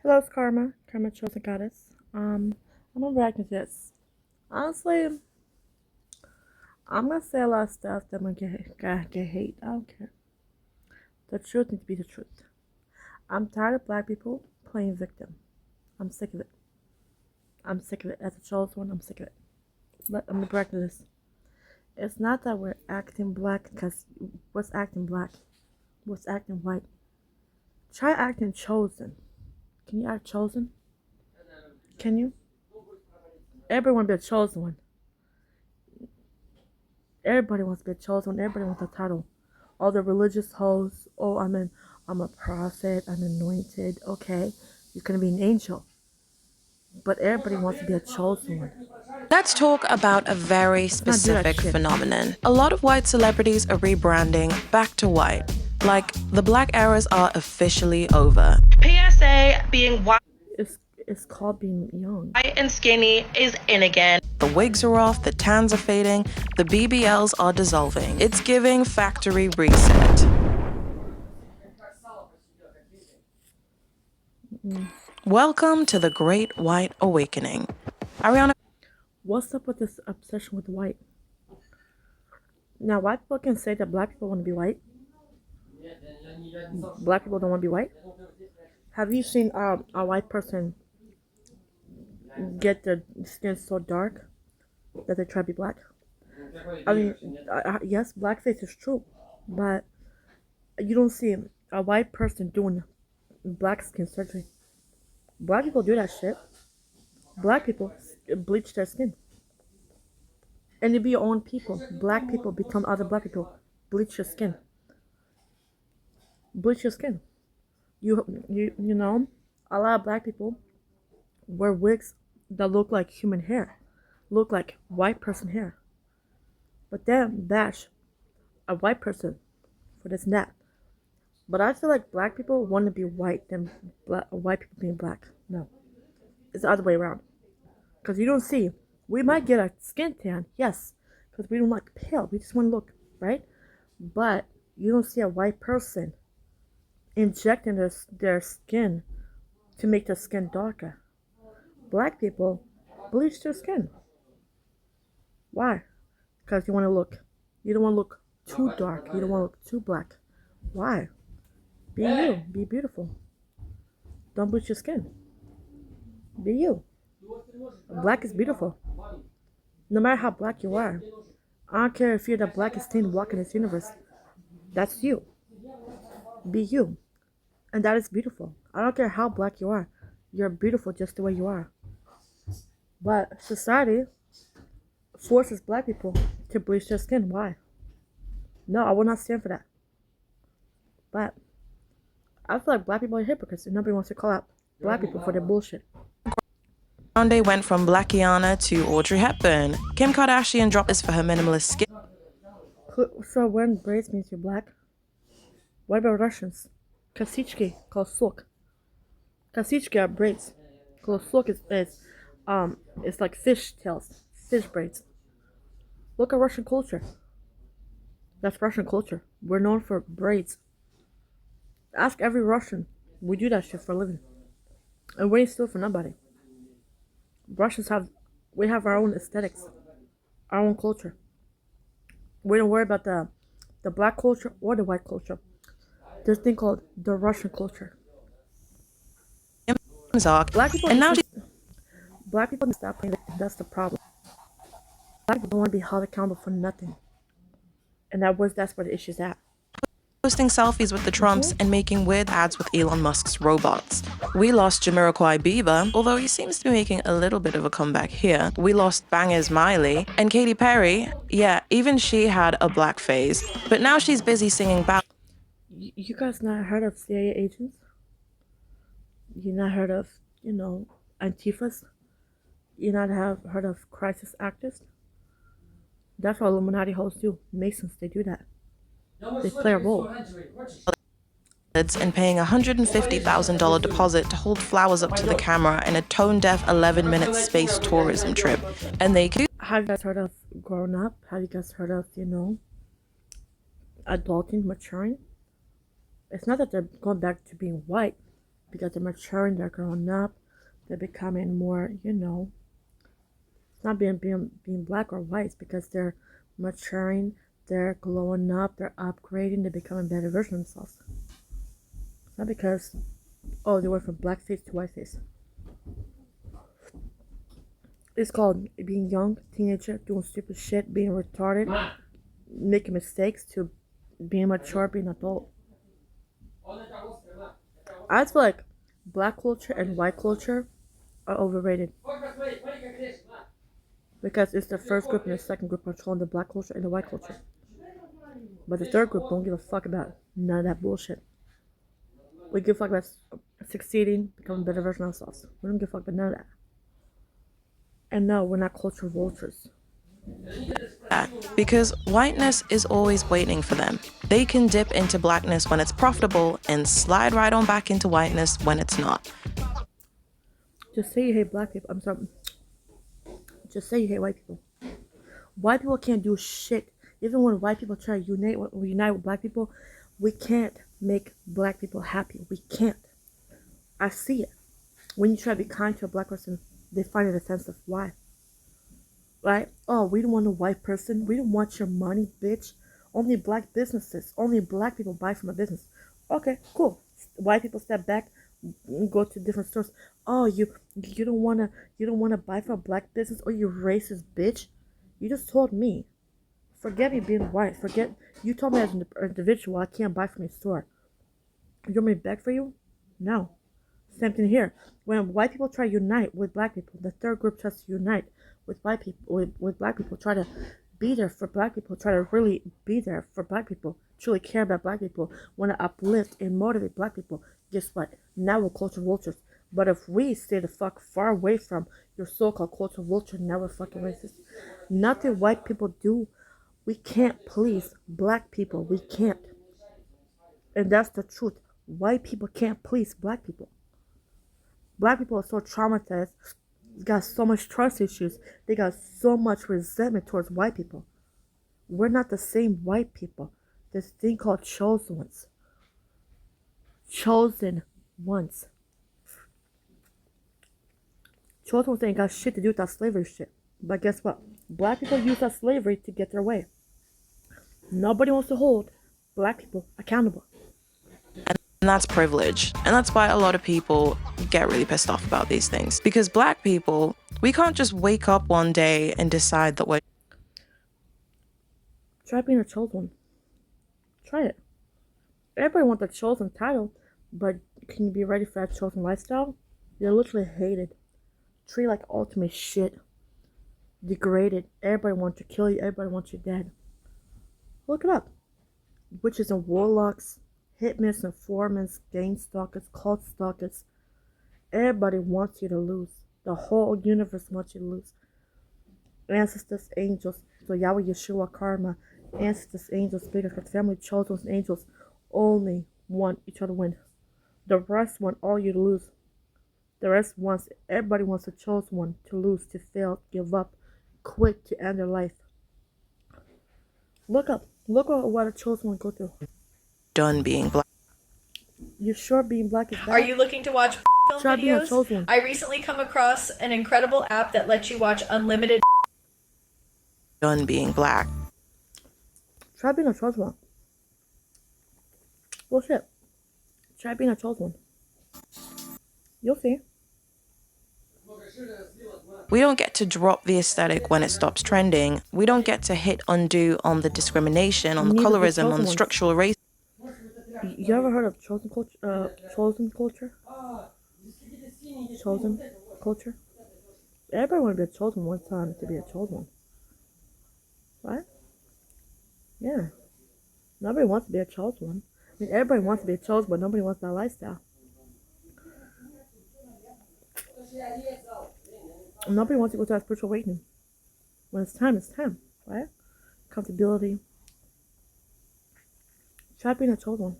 Hello, it's Karma. Karma Chosen Goddess. I'm gonna react to this. Honestly, I'm gonna say a lot of stuff that I'm gonna get hate. I don't care. The truth needs to be the truth. I'm tired of black people playing victim. I'm sick of it. I'm sick of it. As a chosen one, I'm sick of it. I'm gonna react to this. It's not that we're acting black, because what's acting black? What's acting white? Try acting chosen. Can you act chosen? Can you? Everyone want to be a chosen one. Everybody wants to be a chosen one. Everybody wants a title. All the religious hoes. Oh, I'm a prophet. I'm anointed. Okay, you're gonna be an angel. But everybody wants to be a chosen one. Let's talk about a very Let's not do that specific shit. phenomenon. A lot of white celebrities are rebranding back to white. Like, the black eras are officially over. PSA being white It's called being young. and skinny is in again. The wigs are off, the tans are fading, the BBLs are dissolving. It's giving factory reset. Welcome to the Great White Awakening. Ariana. What's up with this obsession with white? Now, white people can say that black people want to be white. Black people don't want to be white. Have you seen a white person get their skin so dark that they try to be black? I mean, yes, blackface is true, but you don't see a white person doing black skin surgery. Black people do that shit. Black people bleach their skin. And they be your own people. Black people become other black people. Bleach your skin. Bleach your skin. You know, a lot of black people wear wigs that look like human hair. Look like white person hair. But then bash a white person for this and that. But I feel like black people want to be white than white people being black. No. It's the other way around. Because you don't see. We might get a skin tan, yes. Because we don't like pale. We just want to look, right? But you don't see a white person injecting their skin to make their skin darker. Black people bleach their skin. Why? Because you want to look. You don't want to look too dark. You don't want to look too black. Why? Be you. Be beautiful. Don't bleach your skin. Be you. Black is beautiful. No matter how black you are. I don't care if you're the blackest thing walking this universe. That's you. Be you. And that is beautiful. I don't care how black you are. You're beautiful just the way you are. But society forces black people to bleach their skin. Why? No, I will not stand for that. But I feel like black people are hypocrites and nobody wants to call out black people for their bullshit. Grande went from Blackiana to Audrey Hepburn. Kim Kardashian dropped this for her minimalist skin. So wearing braids means you're black? What about Russians? Kasichki called silk. Kasichki are braids. Silk is it's like fish tails, fish braids. Look at Russian culture. That's Russian culture. We're known for braids. Ask every Russian. We do that shit for a living. And we ain't steal for nobody. We have our own aesthetics, our own culture. We don't worry about the black culture or the white culture. There's a thing called the Russian culture. Black people And now black people need to stop playing victim. That's the problem. Black people don't want to be held accountable for nothing. And that's where the issue's at. posting selfies with the Trumps and making weird ads with Elon Musk's robots. We lost Jamiroquai Bieber, although he seems to be making a little bit of a comeback here. We lost Bangers Miley. And Katy Perry, yeah, even she had a black phase. But now she's busy singing You guys not heard of CIA agents? You not heard of, Antifas? You not have heard of crisis actors? That's what Illuminati hoes do. Masons, they do that. They play a role. and paying a $150,000 deposit to hold flowers up to the camera in a tone-deaf 11-minute space tourism trip. And they could. Have you guys heard of growing up? Have you guys heard of, adulting, maturing? It's not that they're going back to being white. because they're maturing, they're growing up, they're becoming more, it's not being black or white. It's because they're maturing, they're glowing up, they're upgrading, they're becoming a better version of themselves. It's not because, oh, they went from black face to white face. It's called being young, teenager, doing stupid shit, being retarded, making mistakes, to being mature, being adult. I feel like black culture and white culture are overrated because it's the first group and the second group controlling the black culture and the white culture. But the third group don't give a fuck about none of that bullshit. We give a fuck about succeeding, becoming a better version of ourselves. We don't give a fuck about none of that. And no, we're not culture vultures. Because whiteness is always waiting for them. They can dip into blackness when it's profitable and slide right on back into whiteness when it's not. Just say you hate black people. I'm sorry. Just say you hate white people. White people can't do shit. Even when white people try to unite with black people, we can't make black people happy. We can't. I see it. When you try to be kind to a black person, they find it offensive. Why? Right? Oh, we don't want a white person. We don't want your money, bitch. Only black businesses. Only black people buy from a business. Okay, cool. White people step back, go to different stores. Oh, you don't wanna buy from a black business? Oh, you racist bitch. You just told me. Forget me being white. Forget you told me as an individual I can't buy from your store. You want me to beg for you? No. Same thing here. When white people try to unite with black people, the third group tries to unite with white people, with black people, try to be there for black people, try to really be there for black people, truly care about black people, want to uplift and motivate black people. Guess what? Now we're culture vultures. But if we stay the fuck far away from your so-called culture vulture, now we're fucking racist. Nothing white people do, we can't please black people. We can't. And that's the truth. White people can't please black people. Black people are so traumatized, got so much trust issues, they got so much resentment towards white people. We're not the same white people. This thing called chosen ones. Chosen ones. Chosen ones ain't got shit to do with that slavery shit. But guess what? Black people use that slavery to get their way. Nobody wants to hold black people accountable. And that's privilege. And that's why a lot of people get really pissed off about these things. Because black people, we can't just wake up one day and decide that we're... Try being a chosen one. Try it. Everybody wants a chosen title, but can you be ready for that chosen lifestyle? You're literally hated. Treated like ultimate shit. Degraded. Everybody wants to kill you. Everybody wants you dead. Look it up. Witches and warlocks, hitmen and foremen, gang stalkers, cult stalkers. Everybody wants you to lose. The whole universe wants you to lose. Ancestors, angels, so Yahweh, Yeshua, Karma, ancestors, angels, spirits, family, chosen angels, only want each other to win. The rest want all you to lose. The rest wants, everybody wants a chosen one to lose, to fail, give up, quit, to end their life. Look up. Look at what a chosen one go through. done being black. You sure being black is bad? Are you looking to watch film Try being a chosen videos? one. I recently come across an incredible app that lets you watch unlimited Done being black. Try being a chosen one. Bullshit. Try being a chosen one. You'll see. We don't get to drop the aesthetic when it stops trending. We don't get to hit undo on the discrimination, on the Neither do colorism, chosen on the ones. structural racism. You ever heard of chosen culture? Chosen culture? Chosen culture? Everybody want to be a chosen one time to be a chosen one. Right? Yeah. Nobody wants to be a chosen one. I mean, everybody wants to be a chosen, but nobody wants that lifestyle. Nobody wants to go to that spiritual awakening. When it's time, right? Comfortability. Try being a chosen one.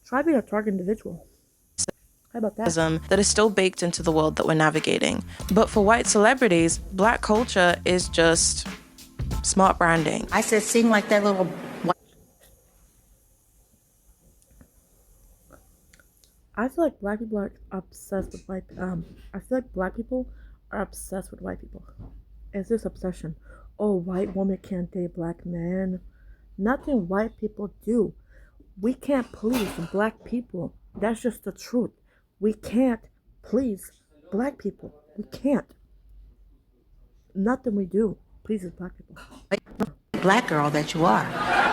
Try being a target individual. How about that? That is still baked into the world that we're navigating. But for white celebrities, black culture is just smart branding. I said, sing like that little. I feel like black people are obsessed with I feel like black people are obsessed with white people. It's this obsession. Oh, white woman can't date black men. Nothing white people do. We can't please black people. That's just the truth. We can't please black people. We can't. Nothing we do pleases black people. Black girl that you are.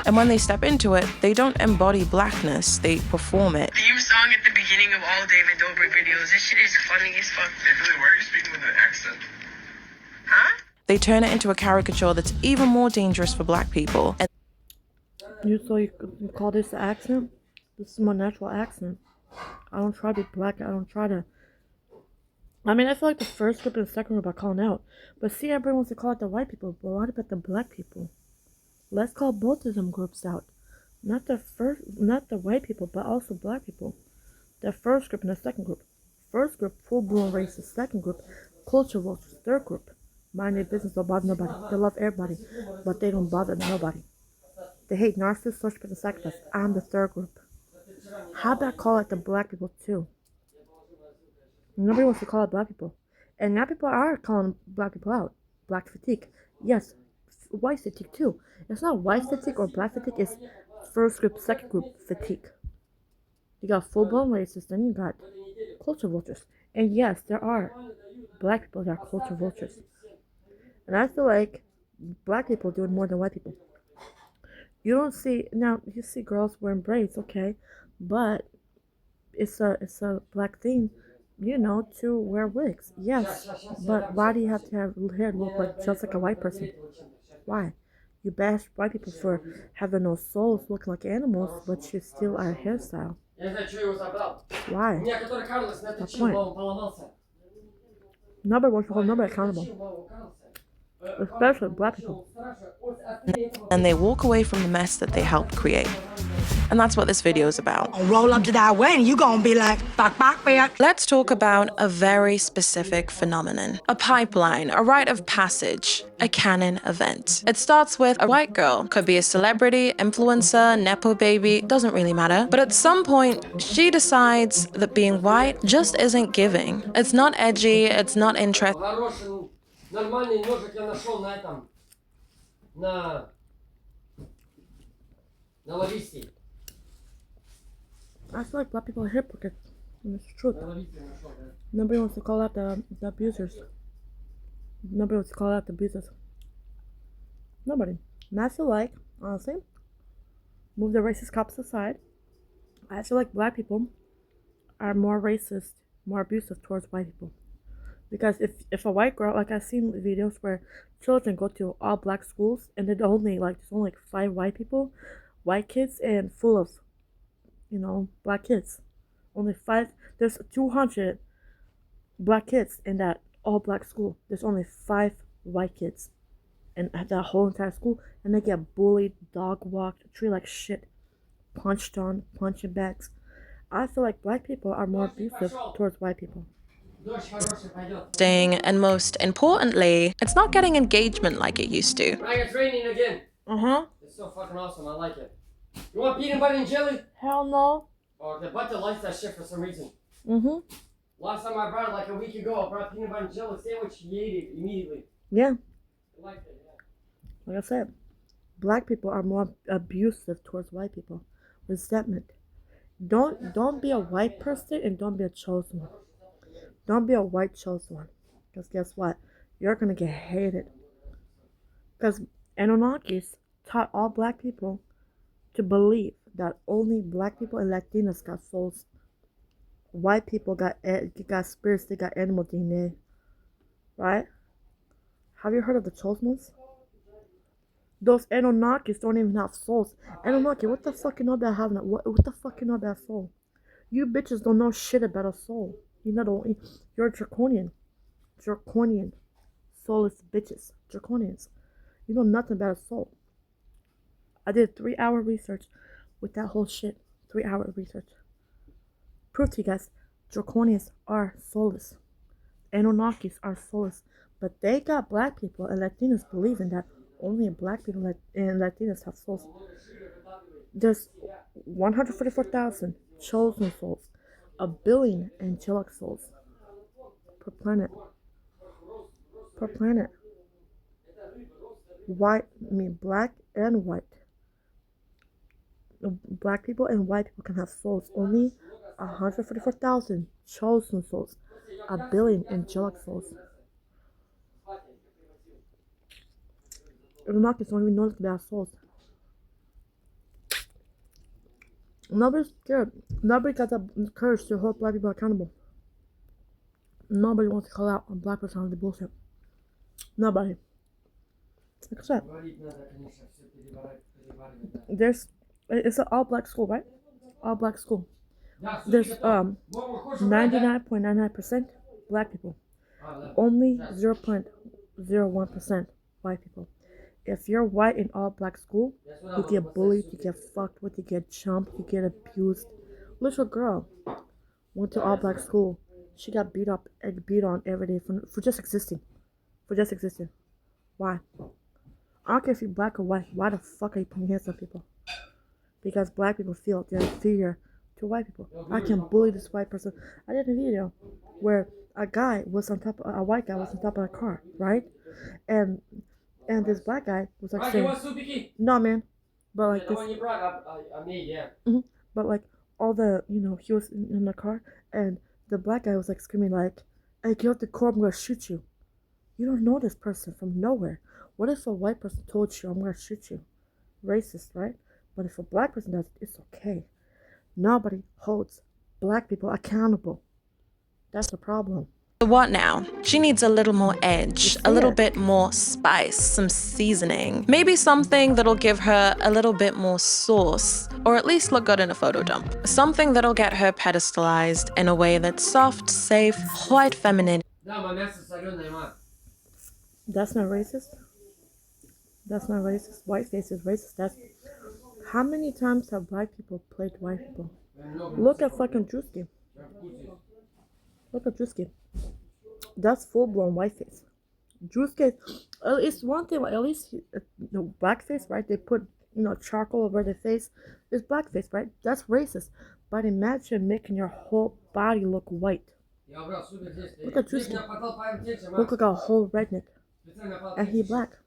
And when they step into it, they don't embody blackness, they perform it. Theme song at the beginning of all David Dobrik videos. This shit is funny as fuck. Hey, Billy, why are you speaking with an accent? Huh? They turn it into a caricature that's even more dangerous for black people. And You call this an accent? This is my natural accent. I don't try to be black. I don't try to. I mean, I feel like the first group and the second group are calling out. But see, everyone wants to call it the white people. But what about the black people? Let's call both of them groups out. Not the white people, but also black people. The first group and the second group. First group, full-blown racist. Second group, culture vultures. Third group, mind their business, don't bother nobody. They love everybody, but they don't bother nobody. They hate narcissists, sociopaths, and psychopaths. I'm the third group. How about call it the black people too? Nobody wants to call it black people. And now people are calling black people out. Black fatigue. Yes, white fatigue too. It's not white fatigue or black fatigue, it's first group, second group fatigue. You got full-blown racists, then you got culture vultures. And yes, there are black people that are culture vultures. And I feel like black people do it more than white people. You don't see, now you see girls wearing braids, okay, but it's a black thing, you know, to wear wigs. Yes, but why do you have to have hair look like just like a white person? Why? You bash white people for having no souls, looking like animals, but you steal our hairstyle. Why? My point. Nobody wants to hold nobody accountable, especially black people. And they walk away from the mess that they helped create. And that's what this video is about. Roll up to that wedding, you gonna be like, bak bak bitch. Let's talk about a very specific phenomenon. A pipeline, a rite of passage, a canon event. It starts with a white girl. Could be a celebrity, influencer, nepo baby, doesn't really matter. But at some point, she decides that being white just isn't giving. It's not edgy, it's not interesting. Нормальный ножик я нашел на этом, на лависте. I feel like black people are hypocrites, and it's true. Nobody wants to call out the abusers. Nobody wants to call out the abusers. Nobody. And I feel like, honestly, move the racist cops aside, I feel like black people are more racist, more abusive towards white people. Because if a white girl, like I've seen videos where children go to all black schools and there's only like 5 white people, white kids, and full of, you know, black kids. Only 5. There's 200 black kids in that all black school. There's only 5 white kids, and at that whole entire school, and they get bullied, dog walked, treated like shit, punched on, punching bags. I feel like black people are more abusive towards white people. And most importantly, it's not getting engagement like it used to. It's raining again. It's so fucking awesome, I like it. You want peanut butter and jelly? Hell no. Oh, the butter likes that shit for some reason. Last time I brought it like a week ago, I brought peanut butter and jelly sandwich, he ate it immediately. Yeah. I liked it, yeah. Like I said, black people are more abusive towards white people. Resentment. Don't be a white person and don't be a chosen one. Don't be a white chosen one. Because guess what? You're going to get hated. Because Anunnakis taught all black people to believe that only black people and Latinos got souls. White people got spirits, they got animal DNA. Right? Have you heard of the chosen ones? Those Anunnakis don't even have souls. Anunnaki, what the fuck you know about having what the fuck you know about soul? You bitches don't know shit about a soul. You're draconian. Draconian. Soulless bitches. Draconians. You know nothing about a soul. I did 3-hour research with that whole shit. 3-hour research. Proof to you guys, Draconians are soulless. Anunnakis are soulless. But they got black people and Latinos believing that only black people and Latinos have souls. There's 144,000 chosen souls. 1 billion angelic souls per planet. Per planet. White, I mean black and white. Black people and white people can have souls. Only 144,000 chosen souls. 1 billion angelic souls. Iraqis don't even know they have souls. Nobody's scared. Nobody got the courage to hold black people accountable. Nobody wants to call out a black person on the bullshit. Nobody. Like I said, it's an all black school, right? All black school. There's 99.99% black people. Only 0.01% white people. If you're white in all black school, you get bullied, you get fucked with, you get jumped, you get abused. Little girl went to all black school. She got beat up and beat on every day for just existing. For just existing. Why? I don't care if you're black or white. Why the fuck are you putting hands on people? Because black people feel they're inferior to white people. I can bully this white person. I did a video where a white guy was on top of a car, right? And this black guy was like saying, "No, man," but like this, but like all the he was in the car, and the black guy was like screaming like, "Hey, get off the car! I'm gonna shoot you." You don't know this person from nowhere. What if a white person told you, "I'm gonna shoot you"? Racist, right? But if a black person does it, it's okay. Nobody holds black people accountable. That's the problem. So what now? She needs a little more edge, a little bit more spice, some seasoning. Maybe something that'll give her a little bit more sauce, or at least look good in a photo dump. Something that'll get her pedestalized in a way that's soft, safe, quite feminine. That's not racist. That's not racist. Whiteface is racist. That's how many times have black people played white people? Look at fucking Drewski. Look at Drewski. That's full-blown whiteface. Drewski, it's one thing. At least blackface, right? They put charcoal over their face. It's blackface, right? That's racist. But imagine making your whole body look white. Look at Drewski. Look like a whole redneck, and he black.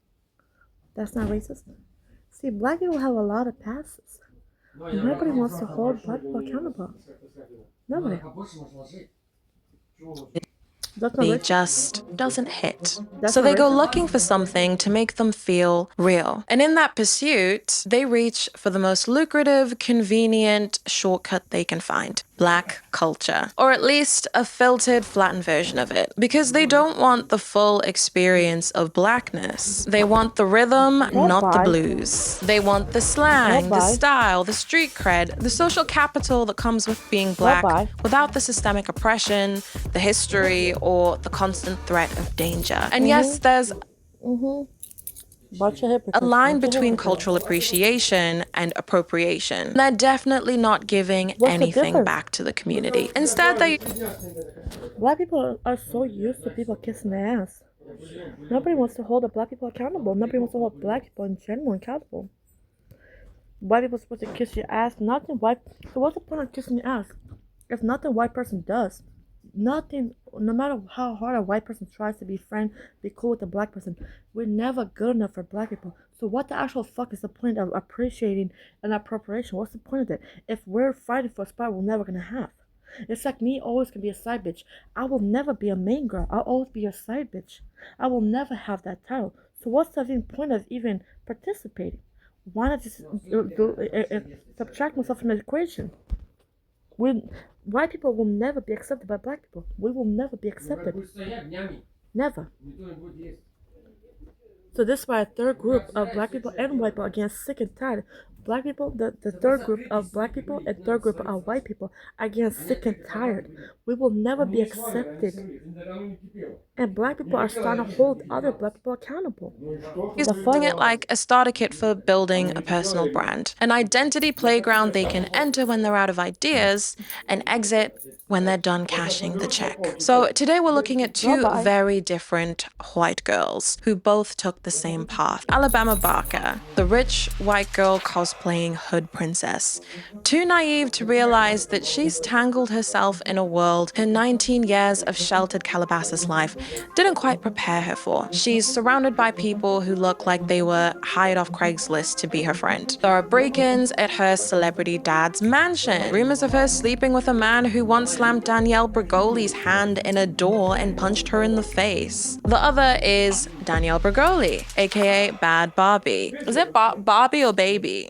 That's not racist. See, black people have a lot of passes. Nobody wants to hold black people accountable. Nobody. It just doesn't hit. So they go looking for something to make them feel real. And in that pursuit, they reach for the most lucrative, convenient shortcut they can find. Black culture. Or at least a filtered, flattened version of it. Because they don't want the full experience of blackness. They want the rhythm, not the blues. They want the slang, the style, the street cred, the social capital that comes with being black without the systemic oppression, the history, or the constant threat of danger. And yes, there's a line between cultural appreciation and appropriation. They're definitely not giving anything back to the community. Instead, they... Black people are so used to people kissing their ass. Nobody wants to hold the black people accountable. Nobody wants to hold black people in general accountable. White people are supposed to kiss your ass. Nothing white. So what's the point of kissing your ass if nothing white person does? Nothing, no matter how hard a white person tries to be friend, be cool with a black person, we're never good enough for black people. So what the actual fuck is the point of appreciating an appropriation? What's the point of it? If we're fighting for a spot we're never gonna have. It's like me always gonna be a side bitch. I will never be a main girl. I'll always be a side bitch. I will never have that title. So what's the point of even participating? Why not just subtract myself from the equation? White people will never be accepted by black people. We will never be accepted. Never. So this is why a third group of black people and white people are getting sick and tired. Black people, the third group of black people and third group of white people are getting sick and tired. We will never be accepted. And black people are starting to hold other black people accountable. He's using it like a starter kit for building a personal brand, an identity playground they can enter when they're out of ideas and exit when they're done cashing the check. So today we're looking at two very different white girls who both took the same path. Alabama Barker, the rich white girl cosplaying Hood Princess, too naive to realize that she's tangled herself in a world her 19 years of sheltered Calabasas life didn't quite prepare her for. She's surrounded by people who look like they were hired off Craigslist to be her friend. There are break-ins at her celebrity dad's mansion, rumors of her sleeping with a man who once slammed Danielle Bregoli's hand in a door and punched her in the face. The other is Danielle Bregoli, aka Bad Barbie. Is it Barbie or Baby?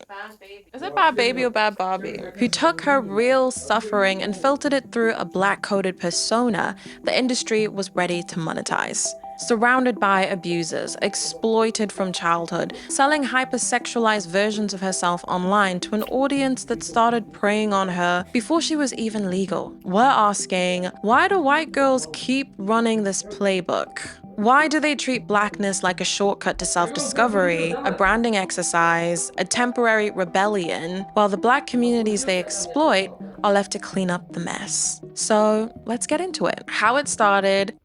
Is it Bad Baby or Bad Barbie? Who took her real suffering and filtered it through a black-coded persona the industry was ready to monetize. Surrounded by abusers, exploited from childhood, selling hypersexualized versions of herself online to an audience that started preying on her before she was even legal. We're asking, why do white girls keep running this playbook? Why do they treat blackness like a shortcut to self-discovery, a branding exercise, a temporary rebellion, while the black communities they exploit are left to clean up the mess? So let's get into it. How it started.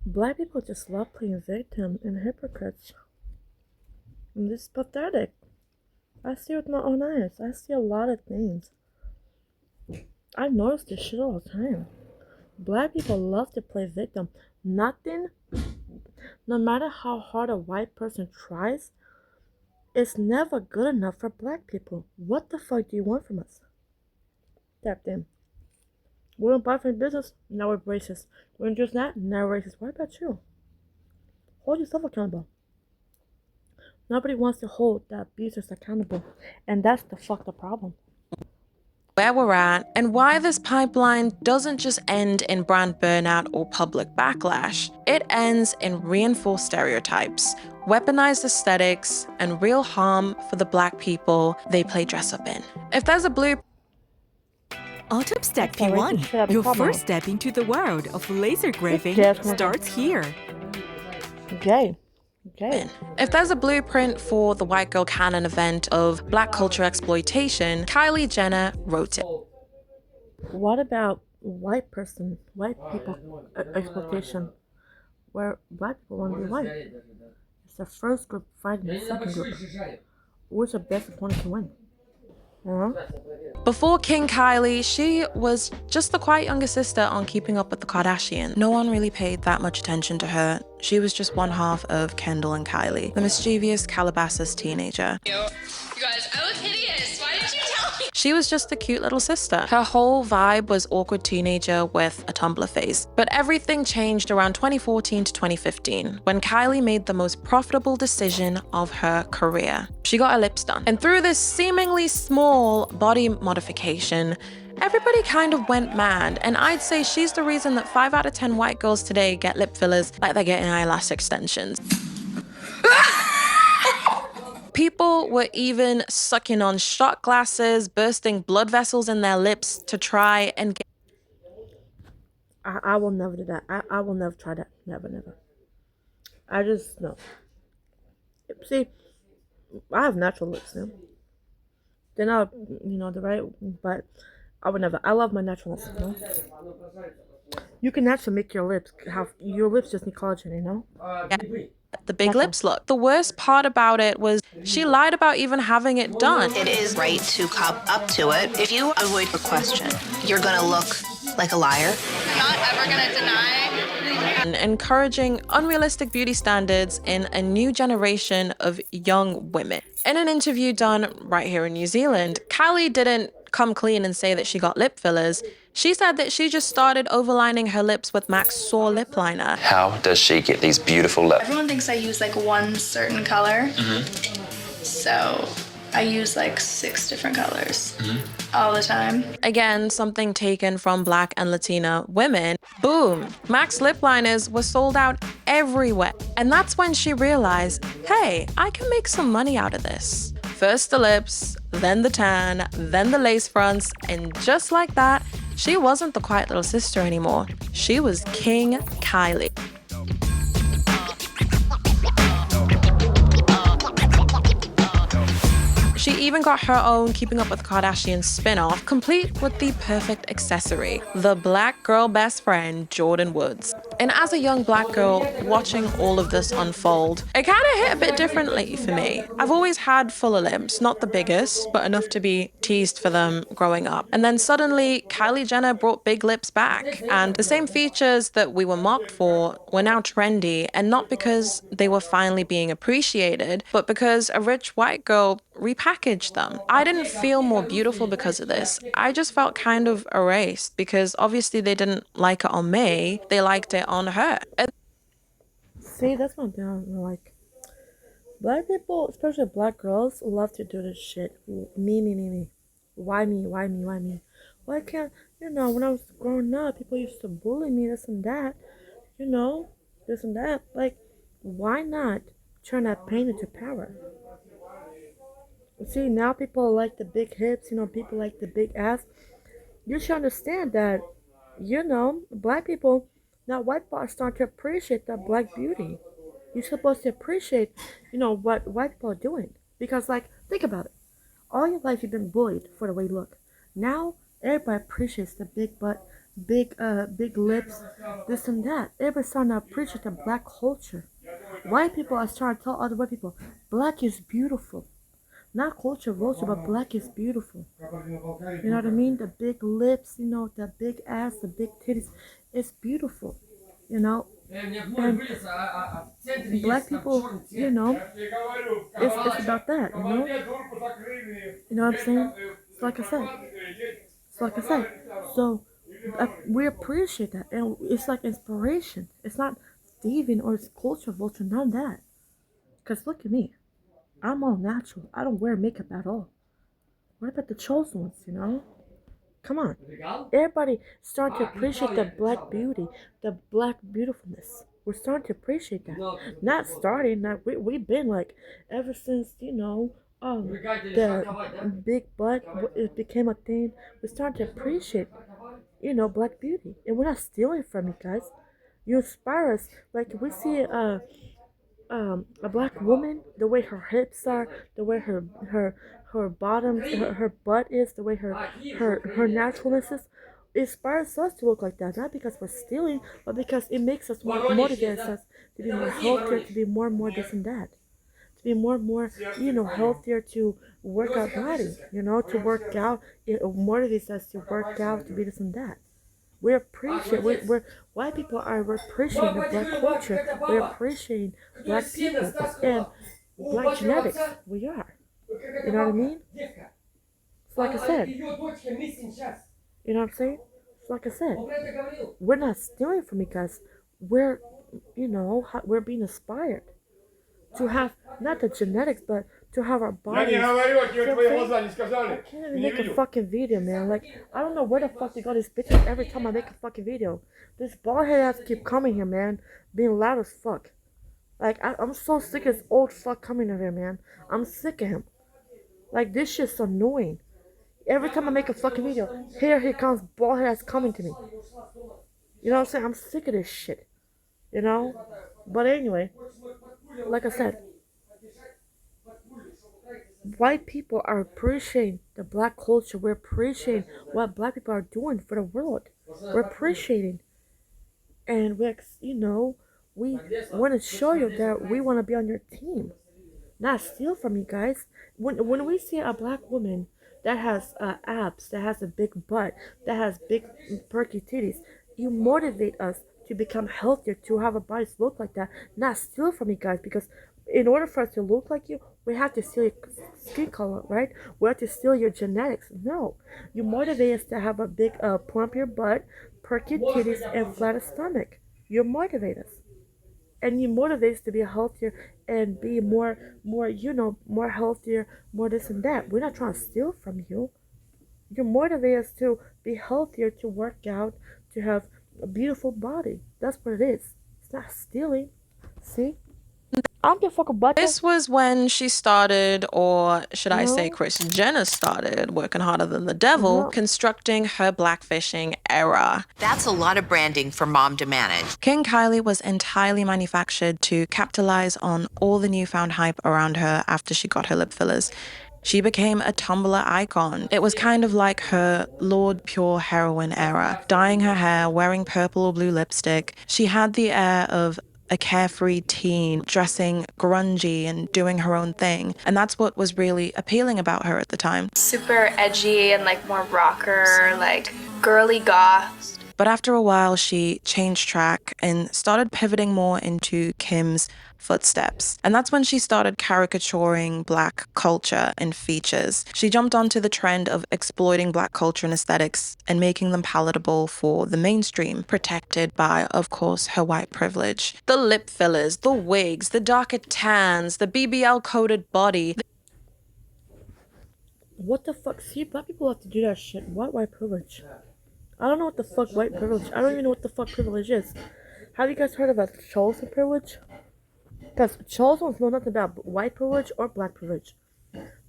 Black people just love playing victim and hypocrites. And this is pathetic. I see it with my own eyes. I see a lot of things. I notice this shit all the time. Black people love to play victim. Nothing, no matter how hard a white person tries, it's never good enough for black people. What the fuck do you want from us? That thing. We don't buy from business, now we're racist. We don't do that, now we're racist. What about you? Hold yourself accountable. Nobody wants to hold the abusers accountable. And that's the fuck the problem. Where we're at, and why this pipeline doesn't just end in brand burnout or public backlash. It ends in reinforced stereotypes, weaponized aesthetics, and real harm for the black people they play dress up in. If there's a blue Autumn Step P1, your first step into the world of laser graving starts here. Okay. If there's a blueprint for the white girl canon event of black culture exploitation, Kylie Jenner wrote it. What about white people exploitation, where black people want to be white? It's the first group fighting the second group. Who's the best opponent to win? Before King Kylie, she was just the quiet younger sister on Keeping Up with the Kardashians. No one really paid that much attention to her. She was just one half of Kendall and Kylie, the mischievous Calabasas teenager. You guys, I look hideous. Why didn't you tell me? She was just a cute little sister. Her whole vibe was awkward teenager with a Tumblr face. But everything changed around 2014 to 2015, when Kylie made the most profitable decision of her career. She got her lips done. And through this seemingly small body modification, everybody kind of went mad, and I'd say she's the reason that 5 out of 10 white girls today get lip fillers like they're getting eyelash extensions. People were even sucking on shot glasses, bursting blood vessels in their lips to try and get... I will never do that. I will never try that. Never. I just, no. See, I have natural lips now. They're not, the right, but I would never. I love my naturalness, You can naturally make your lips just need collagen, Yeah. The big lips look. The worst part about it was she lied about even having it done. It is right to cop up to it. If you avoid a question, you're gonna look like a liar. I'm not ever gonna deny. And encouraging unrealistic beauty standards in a new generation of young women. In an interview done right here in New Zealand, Kylie didn't come clean and say that she got lip fillers. She said that she just started overlining her lips with MAC's Soar lip liner. How does she get these beautiful lips? Everyone thinks I use like one certain color. So I use like 6 different colors all the time. Again, something taken from Black and Latina women. Boom! MAC's lip liners were sold out everywhere. And that's when she realized, hey, I can make some money out of this. First the lips, then the tan, then the lace fronts, and just like that, She wasn't the quiet little sister anymore. She was King Kylie. She even got her own Keeping Up with the Kardashians spin-off, complete with the perfect accessory, the black girl best friend, Jordan Woods. And as a young black girl watching all of this unfold, it kind of hit a bit differently for me. I've always had fuller lips, not the biggest, but enough to be teased for them growing up. And then suddenly, Kylie Jenner brought big lips back, and the same features that we were mocked for were now trendy, and not because they were finally being appreciated, but because a rich white girl repackaged them. I didn't feel more beautiful because of this. I just felt kind of erased because obviously they didn't like it on me, they liked it on her. See, that's what I'm like. Black people, especially black girls, love to do this shit. Me. Why me? Why me? Why me? Why can't, when I was growing up, people used to bully me, this and that, this and that. Like, why not turn that pain into power? See, now people like the big hips, people like the big ass. You should understand that, black people, now white people are starting to appreciate that black beauty. You're supposed to appreciate, what white people are doing. Because, like, think about it. All your life you've been bullied for the way you look. Now, everybody appreciates the big butt, big lips, this and that. Everybody's starting to appreciate the black culture. White people are starting to tell other white people, black is beautiful. Not culture vulture, but black is beautiful. You know what I mean? The big lips, the big ass, the big titties. It's beautiful, And black people, it's about that, You know what I'm saying? It's like I said. So, we appreciate that. And it's like inspiration. It's not thieving or it's culture vulture, none of that. Because look at me. I'm all natural. I don't wear makeup at all. What about the chosen ones, Come on. Everybody starting to appreciate the black beauty, the black beautifulness. We're starting to appreciate that. Not starting, we've been like, ever since, the big butt, it became a thing. We're starting to appreciate, black beauty. And we're not stealing from you guys. You inspire us. Like, we see, a black woman, the way her hips are, the way her bottom, her butt is, the way her naturalness is, inspires us to look like that. Not because we're stealing, but because it makes us motivates us to be more healthier, to be more and more this and that, to be more and more, healthier, to work our body, to work out. It motivates us to work out, to be this and that. We appreciate, we're white people are appreciating the black culture. We're appreciating black people and black genetics. We are. You know what I mean? It's like I said. You know what I'm saying? It's like I said. We're not stealing from you guys. We're, we're being inspired to have not the genetics, but to have our bodies. I can't even make a fucking video, man. Like, I don't know where the fuck they got these bitches every time I make a fucking video. This bald head ass keep coming here, man. Being loud as fuck. Like, I'm so sick of this old fuck coming in here, man. I'm sick of him. Like, this shit's annoying. Every time I make a fucking video, here he comes, bald head ass coming to me. You know what I'm saying? I'm sick of this shit. But anyway, like I said, white people are appreciating the black culture. We're appreciating what black people are doing for the world. We're appreciating, and we want to show you that we want to be on your team, not steal from you guys. When we see a black woman that has abs, that has a big butt, that has big perky titties, you motivate us to become healthier, to have a body look like that, not steal from you guys. Because in order for us to look like you, we have to steal your skin color, right? We have to steal your genetics. No, you motivate us to have a big plumpier butt, perky titties, and flatter stomach. You motivate us. And you motivate us to be healthier and be more healthier, more this and that. We're not trying to steal from you. You motivate us to be healthier, to work out, to have a beautiful body. That's what it is. It's not stealing. See? I don't give a fuck about This was when she started, or should I say No. Kris Jenner started, working harder than the devil, No. constructing her blackfishing era. That's a lot of branding for mom to manage. King Kylie was entirely manufactured to capitalize on all the newfound hype around her after she got her lip fillers. She became a Tumblr icon. It was kind of like her Lord Pure heroine era, dyeing her hair, wearing purple or blue lipstick. She had the air of a carefree teen, dressing grungy and doing her own thing. And that's what was really appealing about her at the time. Super edgy and like more rocker, like girly goth. But after a while, she changed track and started pivoting more into Kim's footsteps. And that's when she started caricaturing Black culture and features. She jumped onto the trend of exploiting Black culture and aesthetics and making them palatable for the mainstream, protected by, of course, her white privilege. The lip fillers, the wigs, the darker tans, the BBL-coated body. What the fuck? See, Black people have to do that shit. What white privilege? I don't know what the fuck white privilege. I don't even know what the fuck privilege is. Have you guys heard of a chosen privilege? Because chosen ones know nothing about white privilege or black privilege.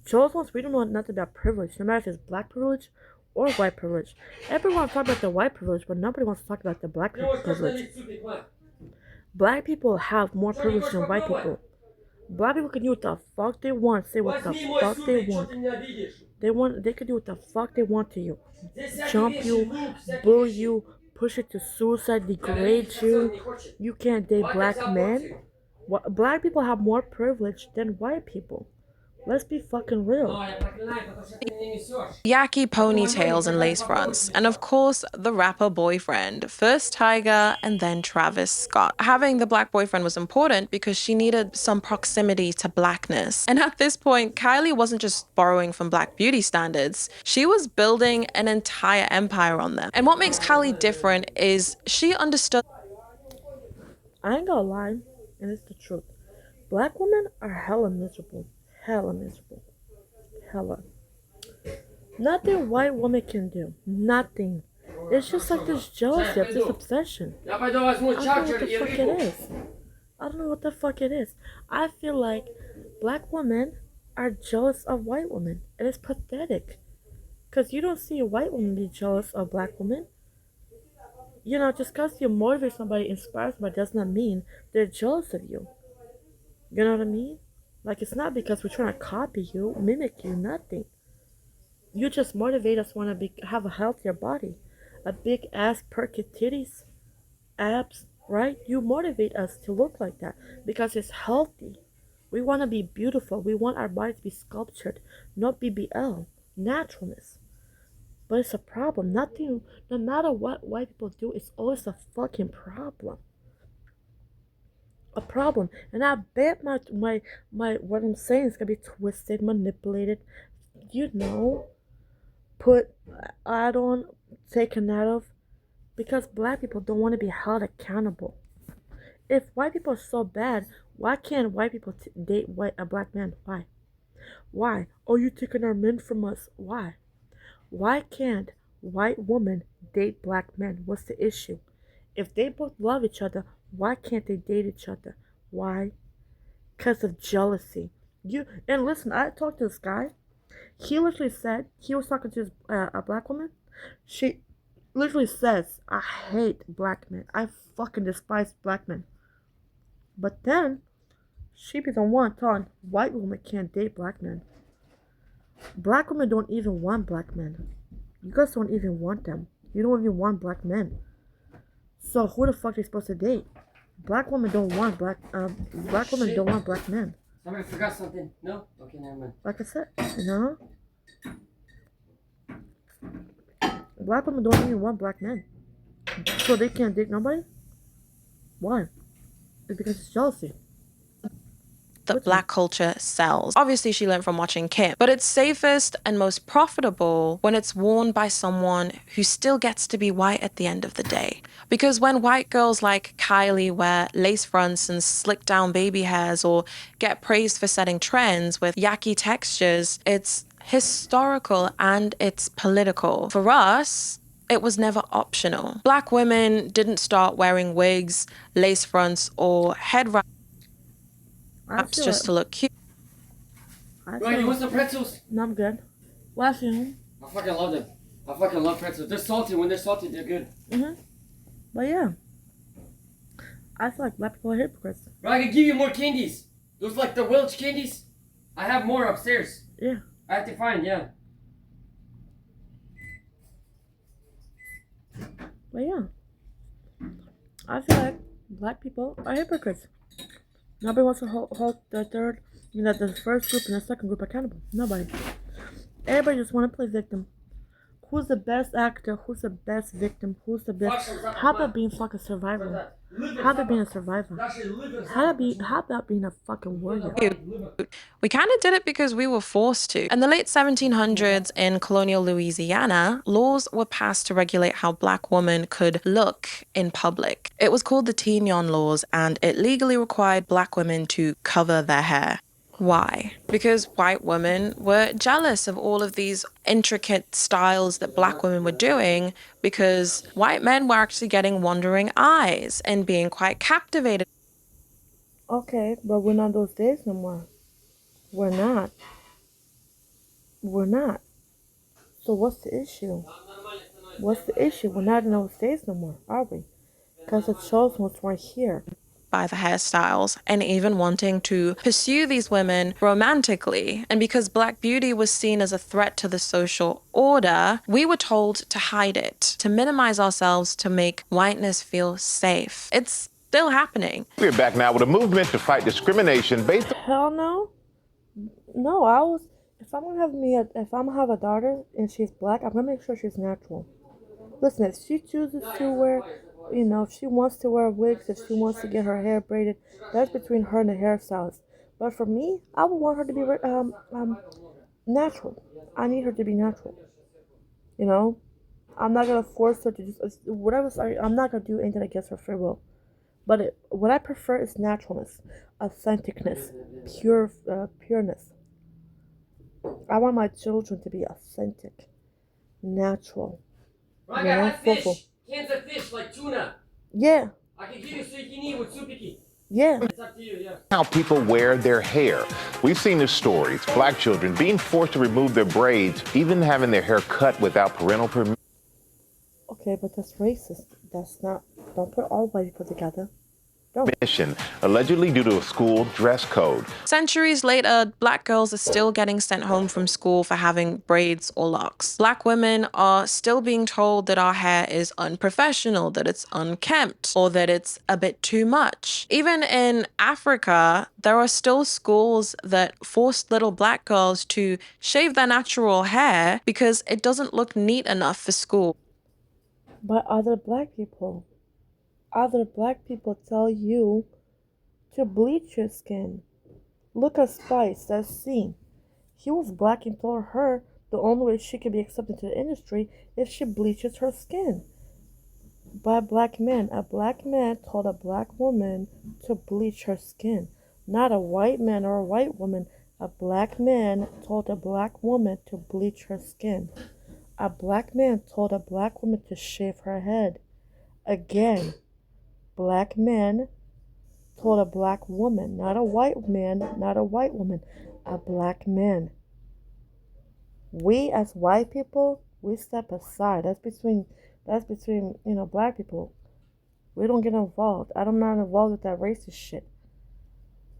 Chosen ones, we don't know nothing about privilege, no matter if it's black privilege or white privilege. Everyone wants to talk about the white privilege, but nobody wants to talk about the black privilege. Black people have more privilege than white people. Black people can do what the fuck they want, say what the fuck they want. They can do what the fuck they want to you. Jump you, bully you, push it to suicide, degrade you. You can't date black men. Black people have more privilege than white people. Let's be fucking real. Yaki ponytails and lace fronts, and of course, the rapper boyfriend. First Tyga and then Travis Scott. Having the black boyfriend was important because she needed some proximity to blackness. And at this point, Kylie wasn't just borrowing from black beauty standards, she was building an entire empire on them. And what makes Kylie different is she understood. I ain't gonna lie, and it's the truth. Black women are hella miserable. Hella miserable. Hella. Nothing white woman can do. Nothing. It's just like this jealousy, this obsession. I don't know what the fuck it is. I don't know what the fuck it is. I feel like black women are jealous of white women. And it's pathetic. Because you don't see a white woman be jealous of black women. You know, just because you motivate somebody, inspire somebody, does not mean they're jealous of you. You know what I mean? Like, it's not because we're trying to copy you, mimic you, nothing. You just motivate us want to have a healthier body. A big ass, perky titties, abs, right? You motivate us to look like that because it's healthy. We want to be beautiful. We want our body to be sculptured, not BBL, naturalness. But it's a problem. Nothing, no matter what white people do, it's always a fucking problem. A problem. And I bet my what I'm saying is gonna be twisted, manipulated, you know, put add on, taken out of, because black people don't want to be held accountable. If white people are so bad, why can't white people date a black man? Why? Why? Oh, you taking our men from us? Why? Why can't white women date black men? What's the issue? If they both love each other, why can't they date each other? Why? Because of jealousy. And listen, I talked to this guy. He literally said he was talking to a black woman. She literally says, "I hate black men. I fucking despise black men." But then she be the one telling white women can't date black men. Black women don't even want black men. You guys don't even want them. You don't even want black men. So who the fuck are they supposed to date? Black women don't want black women don't want black men. Somebody forgot something. No? Okay, never mind. Like I said, you know? Black women don't even want black men. So they can't date nobody? Why? It's because it's jealousy. That black culture sells. Obviously, she learned from watching Kim, but it's safest and most profitable when it's worn by someone who still gets to be white at the end of the day. Because when white girls like Kylie wear lace fronts and slick down baby hairs or get praised for setting trends with yaki textures, it's historical and it's political. For us, it was never optional. Black women didn't start wearing wigs, lace fronts, or head wraps just to look cute. Right, you want some pretzels? No, I'm good. Last year. I fucking love them. I fucking love pretzels. They're salty. When they're salty, they're good. But yeah. I feel like black people are hypocrites. Right, I can give you more candies. Those like the Welch candies. I have more upstairs. Yeah. I have to find, yeah. But yeah. I feel like black people are hypocrites. Nobody wants to hold the first group and the second group accountable. Nobody. Everybody just want to play victim. Who's the best actor? Who's the best victim? Who's the best? How about being fucking survivor? How about being a survivor? How about being a fucking warrior? We kind of did it because we were forced to. In the late 1700s in colonial Louisiana, laws were passed to regulate how black women could look in public. It was called the Tignon Laws, and it legally required black women to cover their hair. Why? Because white women were jealous of all of these intricate styles that black women were doing, because white men were actually getting wandering eyes and being quite captivated. Okay, but we're not those days no more. We're not. We're not. So what's the issue? What's the issue? We're not in those days no more, are we? Because it shows what's right here. By the hairstyles and even wanting to pursue these women romantically. And because black beauty was seen as a threat to the social order, we were told to hide it, to minimize ourselves, to make whiteness feel safe. It's still happening. We're back now with a movement to fight discrimination based on... Hell no. No, if I'm gonna have a daughter and she's black, I'm gonna make sure she's natural. Listen, if she chooses to wear, if she wants to wear wigs, if she wants to get her hair braided, that's between her and the hairstylist. But for me, I would want her to be natural. I need her to be natural. I'm not gonna force her to just whatever. I'm not gonna do anything against her free will. But what I prefer is naturalness, authenticness, pureness. I want my children to be authentic, natural. Right, I have fish. Cans of fish like tuna. Yeah. I can give you zucchini with supiki. Yeah. It's up to you, yeah. How people wear their hair. We've seen the stories. Black children being forced to remove their braids, even having their hair cut without parental permission. Okay, but that's racist. That's not. Don't put all white people together. Allegedly due to a school dress code. Centuries later, black girls are still getting sent home from school for having braids or locks. Black women are still being told that our hair is unprofessional, that it's unkempt, or that it's a bit too much. Even in Africa, there are still schools that forced little black girls to shave their natural hair because it doesn't look neat enough for school. But other black people tell you to bleach your skin. Look at Spice, that scene. He was black and told her the only way she could be accepted to the industry is she bleaches her skin. By a black man. A black man told a black woman to bleach her skin. Not a white man or a white woman. A black man told a black woman to bleach her skin. A black man told a black woman to shave her head. Again, black man told a black woman, not a white man, not a white woman, a black man. We as white people, we step aside. That's between black people. We don't get involved. I'm not involved with that racist shit.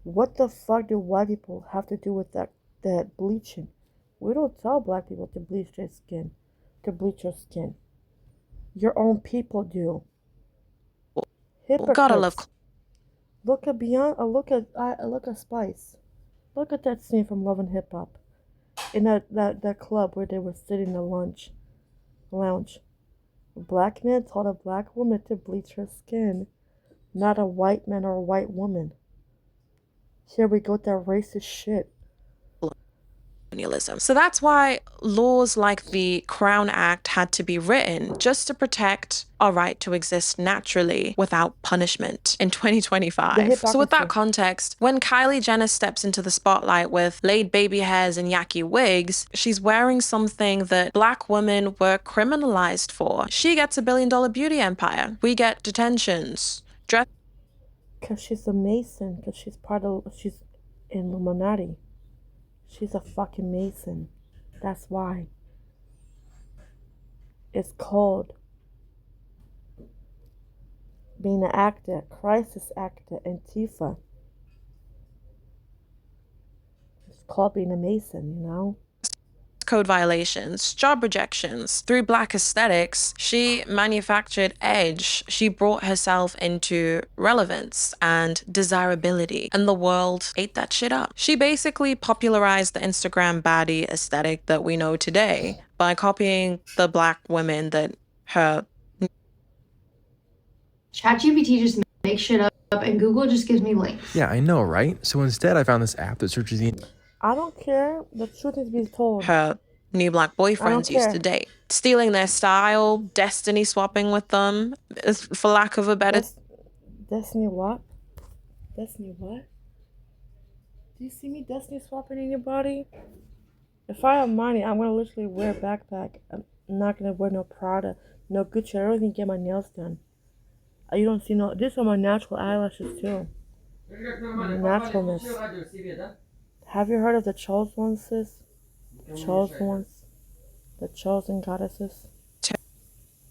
What the fuck do white people have to do with that bleaching? We don't tell black people to bleach their skin, to bleach your skin. Your own people do. Hypocrites. Gotta love. Look at Spice. Look at that scene from Love and Hip Hop. In that club where they were sitting in the lounge. A black man told a black woman to bleach her skin, not a white man or a white woman. Here we go with that racist shit. So that's why laws like the Crown Act had to be written, just to protect our right to exist naturally without punishment in 2025. So with that context, when Kylie Jenner steps into the spotlight with laid baby hairs and yucky wigs, she's wearing something that black women were criminalized for. She gets $1 billion beauty empire. We get detentions. Because she's a Mason, because she's Illuminati. She's a fucking Mason. That's why. It's called being an actor, crisis actor, Antifa. It's called being a Mason, you know? Code violations, job rejections. Through black aesthetics, she manufactured edge. She brought herself into relevance and desirability, and the world ate that shit up. She basically popularized the Instagram baddie aesthetic that we know today by copying the black women that her ChatGPT just makes shit up and Google just gives me links. Yeah, I know, right? So instead, I found this app that searches the. I don't care. The truth is being told. her new black boyfriends used to date, stealing their style, destiny swapping with them, for lack of a better. Destiny what? Destiny what? Do you see me destiny swapping anybody? If I have money, I'm gonna literally wear a backpack. I'm not gonna wear no Prada, no Gucci. I don't even get my nails done. You don't see no. These are my natural eyelashes too. My naturalness. Have you heard of the chosen ones, sis? Chosen ones, the chosen goddesses.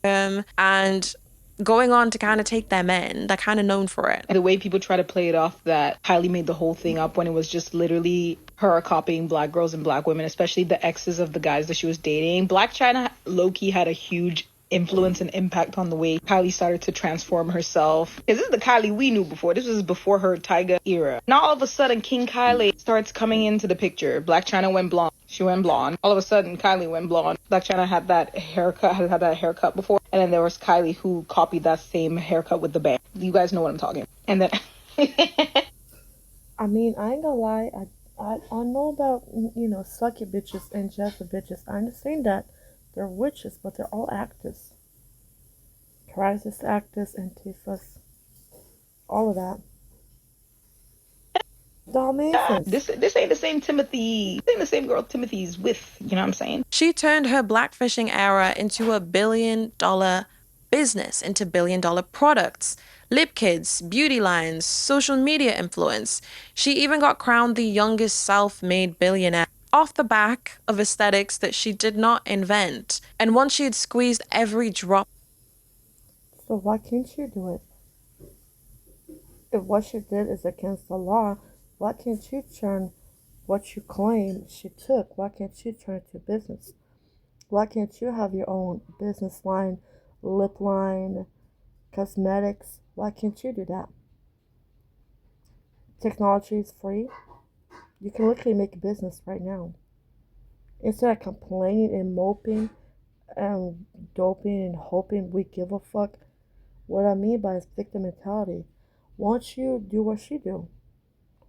And going on to kind of take their men. They're kind of known for it. The way people try to play it off that Kylie made the whole thing up when it was just literally her copying black girls and black women, especially the exes of the guys that she was dating. Black China low-key had a huge influence and impact on the way Kylie started to transform herself. Because this is the Kylie we knew before. This was before her Tyga era. Now all of a sudden, King Kylie starts coming into the picture. Black China went blonde. She went blonde. All of a sudden, Kylie went blonde. Black China had that haircut, had that haircut before. And then there was Kylie who copied that same haircut with the bang. You guys know what I'm talking. And then... I mean, I ain't gonna lie. I know about, you know, sucky bitches and Jessa bitches. I understand that. They're witches, but they're all actors. Crisis actors, Antifas, all of that. Dalmatians. This ain't the same Timothy. This ain't the same girl Timothy's with. You know what I'm saying? She turned her blackfishing era into $1 billion business, into $1 billion products, lip kits, beauty lines, social media influence. She even got crowned the youngest self-made billionaire off the back of aesthetics that she did not invent. And once she had squeezed every drop. So why can't you do it? If what she did is against the law, why can't you turn what you claim she took? Why can't you turn it to business? Why can't you have your own business line, lip line, cosmetics? Why can't you do that? Technology is free. You can literally make a business right now. Instead of complaining and moping and doping and hoping we give a fuck, what I mean by is victim mentality. Why don't you do what she do?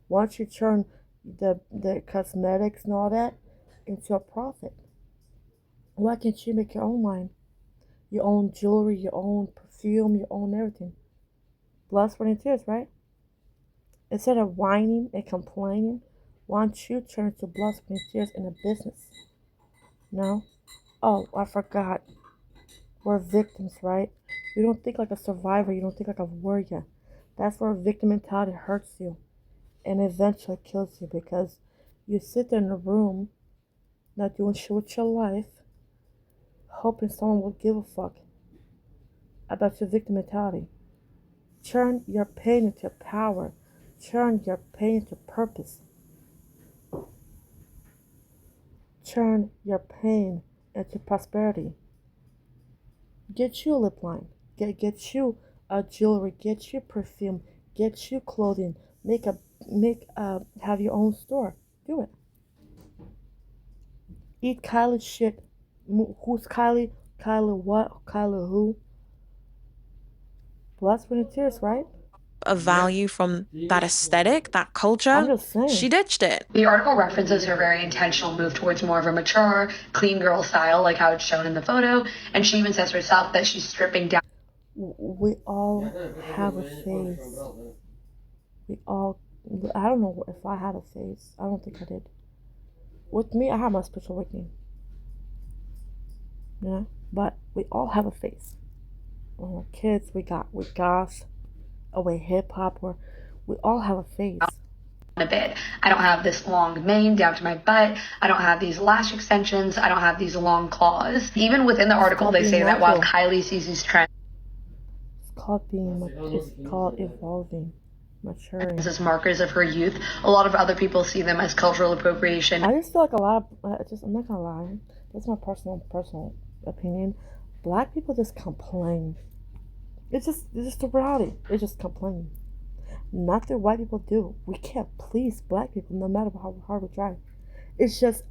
Why don't you turn the cosmetics and all that into a profit? Why can't you make your own line? Your own jewelry, your own perfume, your own everything. Blood, sweat, and tears, right? Instead of whining and complaining, why don't you turn to blood, sweat, and tears in a business? No? Oh, I forgot. We're victims, right? You don't think like a survivor. You don't think like a warrior. That's where victim mentality hurts you and eventually kills you, because you sit there in a room not doing shit with your life, hoping someone will give a fuck about your victim mentality. Turn your pain into power. Turn your pain into purpose. Turn your pain into prosperity. Get you a lip line. Get you a jewelry. Get you perfume. Get you clothing. Have your own store. Do it. Eat Kylie shit. Who's Kylie? Kylie what? Kylie who? Blood, sweat, and tears, right? Of value from that aesthetic, that culture, I'm just saying. she ditched it. The article references her very intentional move towards more of a mature, clean girl style, like how it's shown in the photo, and she even says herself that she's stripping down. We all have a phase. I don't know if I had a phase. I don't think I did. With me, I had my spiritual awakening. Yeah, but we all have a phase. When we're kids, we goth, we hip hop, we all have a phase. a bit. I don't have this long mane down to my butt. I don't have these lash extensions. I don't have these long claws. Even within the article, they say that while Kylie sees these trends it's called evolving, maturing. as markers of her youth, a lot of other people see them as cultural appropriation. I just feel like a lot of, I'm not gonna lie, that's my personal opinion. Black people just complain. It's just the reality. They just complain. Nothing white people do. We can't please black people no matter how hard we try. It's just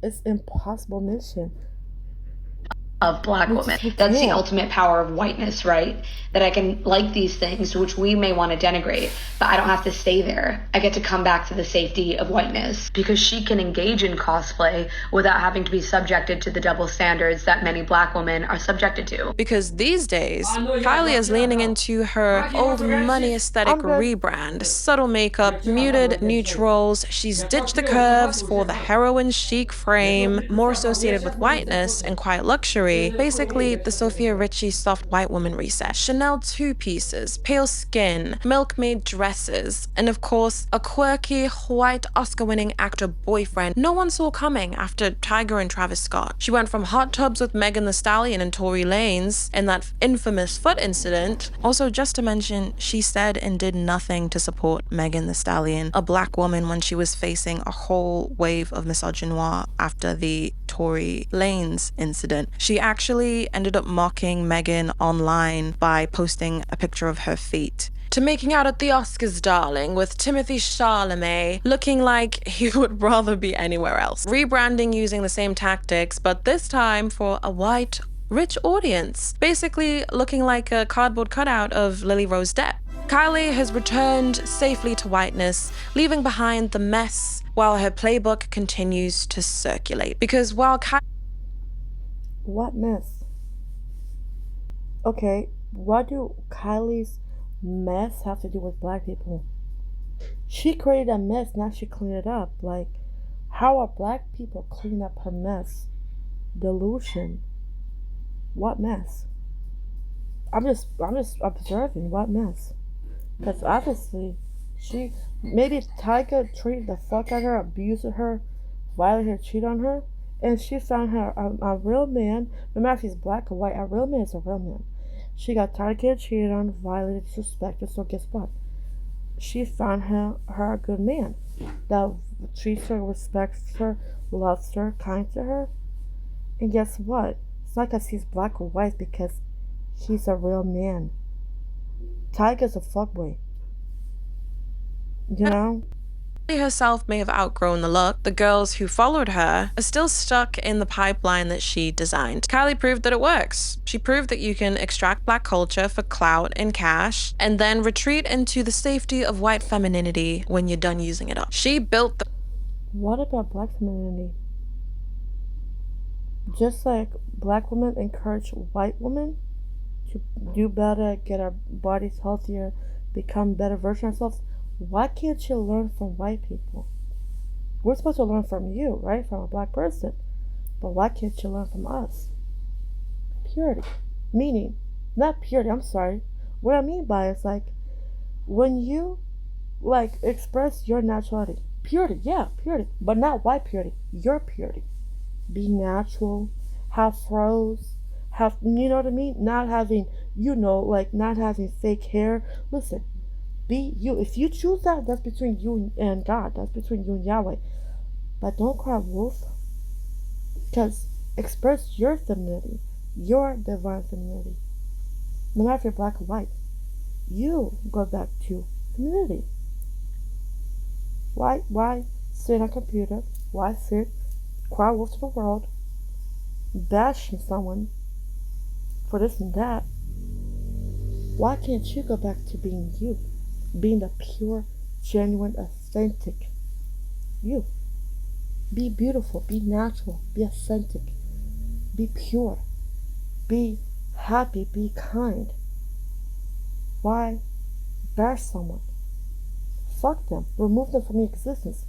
it's impossible mission. Of black women. That's the ultimate power of whiteness, right? That I can like these things, which we may want to denigrate, but I don't have to stay there. I get to come back to the safety of whiteness because she can engage in cosplay without having to be subjected to the double standards that many black women are subjected to. Because these days, Kylie is leaning into her old money aesthetic rebrand. Subtle makeup, muted neutrals. She's ditched the curves for the heroin chic frame, more associated with whiteness and quiet luxury. Basically, the Sophia Richie soft white woman reset. Chanel two-pieces, pale skin, milkmaid dresses, and of course, a quirky, white Oscar-winning actor boyfriend no one saw coming after Tiger and Travis Scott. She went from hot tubs with Megan Thee Stallion and Tory Lanez and that infamous foot incident. Also, just to mention, she said and did nothing to support Megan Thee Stallion, a black woman, when she was facing a whole wave of misogynoir after the Tory Lanez incident. She actually ended up mocking Megan online by posting a picture of her feet. To making out at the Oscars, darling, with Timothy Chalamet looking like he would rather be anywhere else. Rebranding using the same tactics, but this time for a white, rich audience. Basically looking like a cardboard cutout of Lily Rose Depp. Kylie has returned safely to whiteness, leaving behind the mess while her playbook continues to circulate. Because while What mess? Okay, what do Kylie's mess have to do with black people? She created a mess, now she cleaned it up. Like, how are black people cleaning up her mess? Delusion. What mess? I'm just observing what mess. Because obviously, maybe Tiger treated the fuck out of her, abused her, violated her, cheated on her, and she found her a real man. No matter if he's black or white, a real man is a real man. She got tired of getting cheated on, violated, disrespected, so guess what? She found her a good man that treats her, respects her, loves her, kind to her. And guess what? It's not because he's black or white, because he's a real man. Tiger's a fuckboy. You know? herself may have outgrown the look, the girls who followed her are still stuck in the pipeline that she designed. Kylie proved that it works. She proved that you can extract black culture for clout and cash, and then retreat into the safety of white femininity when you're done using it up. She built the... What about black femininity? Just like black women encourage white women to do better, get our bodies healthier, become better versions of ourselves, why can't you learn from white people? We're supposed to learn from you, right? From a black person. But why can't you learn from us? Purity. Meaning, not purity, I'm sorry. What I mean by it is like, when you express your naturality, purity, yeah, purity, but not white purity, your purity. Be natural, have froze, have, you know what I mean? Not having, not having fake hair. Listen, be you. If you choose that, that's between you and God. That's between you and Yahweh. But don't cry wolf. Because express your femininity, your divine femininity. No matter if you're black or white, you go back to femininity. Why sit on a computer? Why sit, cry wolf to the world, bashing someone for this and that? Why can't you go back to being you? Being the pure, genuine, authentic you. Be beautiful, be natural, be authentic, be pure, be happy, be kind. Why bash someone? Fuck them, remove them from your existence.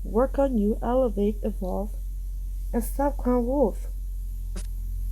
Work on you, elevate, evolve, and stop crying wolf.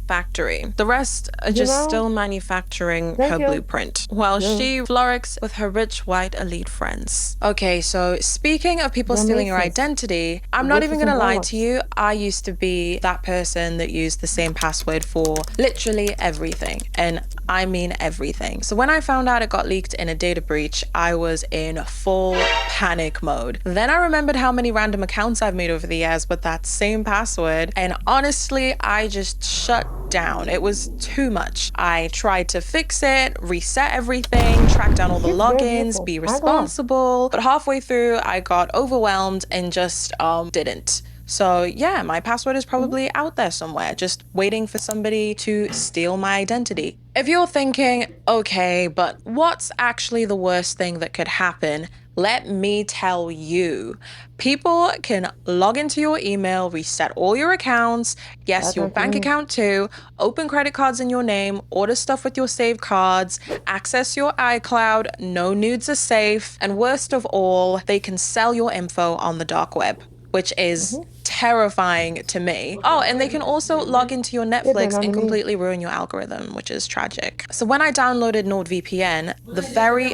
factory. The rest are just still manufacturing her blueprint, while she flourishes with her rich white elite friends. Okay, so speaking of people stealing your identity, I'm not even gonna lie to you, I used to be that person that used the same password for literally everything, and I mean everything. So when I found out it got leaked in a data breach, I was in full panic mode. Then I remembered how many random accounts I've made over the years with that same password, and honestly, I just shut down. It was too much. I tried to fix it, reset everything, track down all the logins, be responsible, but halfway through I got overwhelmed and just didn't. So yeah, my password is probably out there somewhere, just waiting for somebody to steal my identity. If you're thinking, okay, but what's actually the worst thing that could happen? Let me tell you. People can log into your email, reset all your accounts, yes, your bank account too, open credit cards in your name, order stuff with your saved cards, access your iCloud, no nudes are safe, and worst of all, they can sell your info on the dark web, which is terrifying to me. Oh, and they can also log into your Netflix and completely ruin your algorithm, which is tragic. So when I downloaded NordVPN, the very...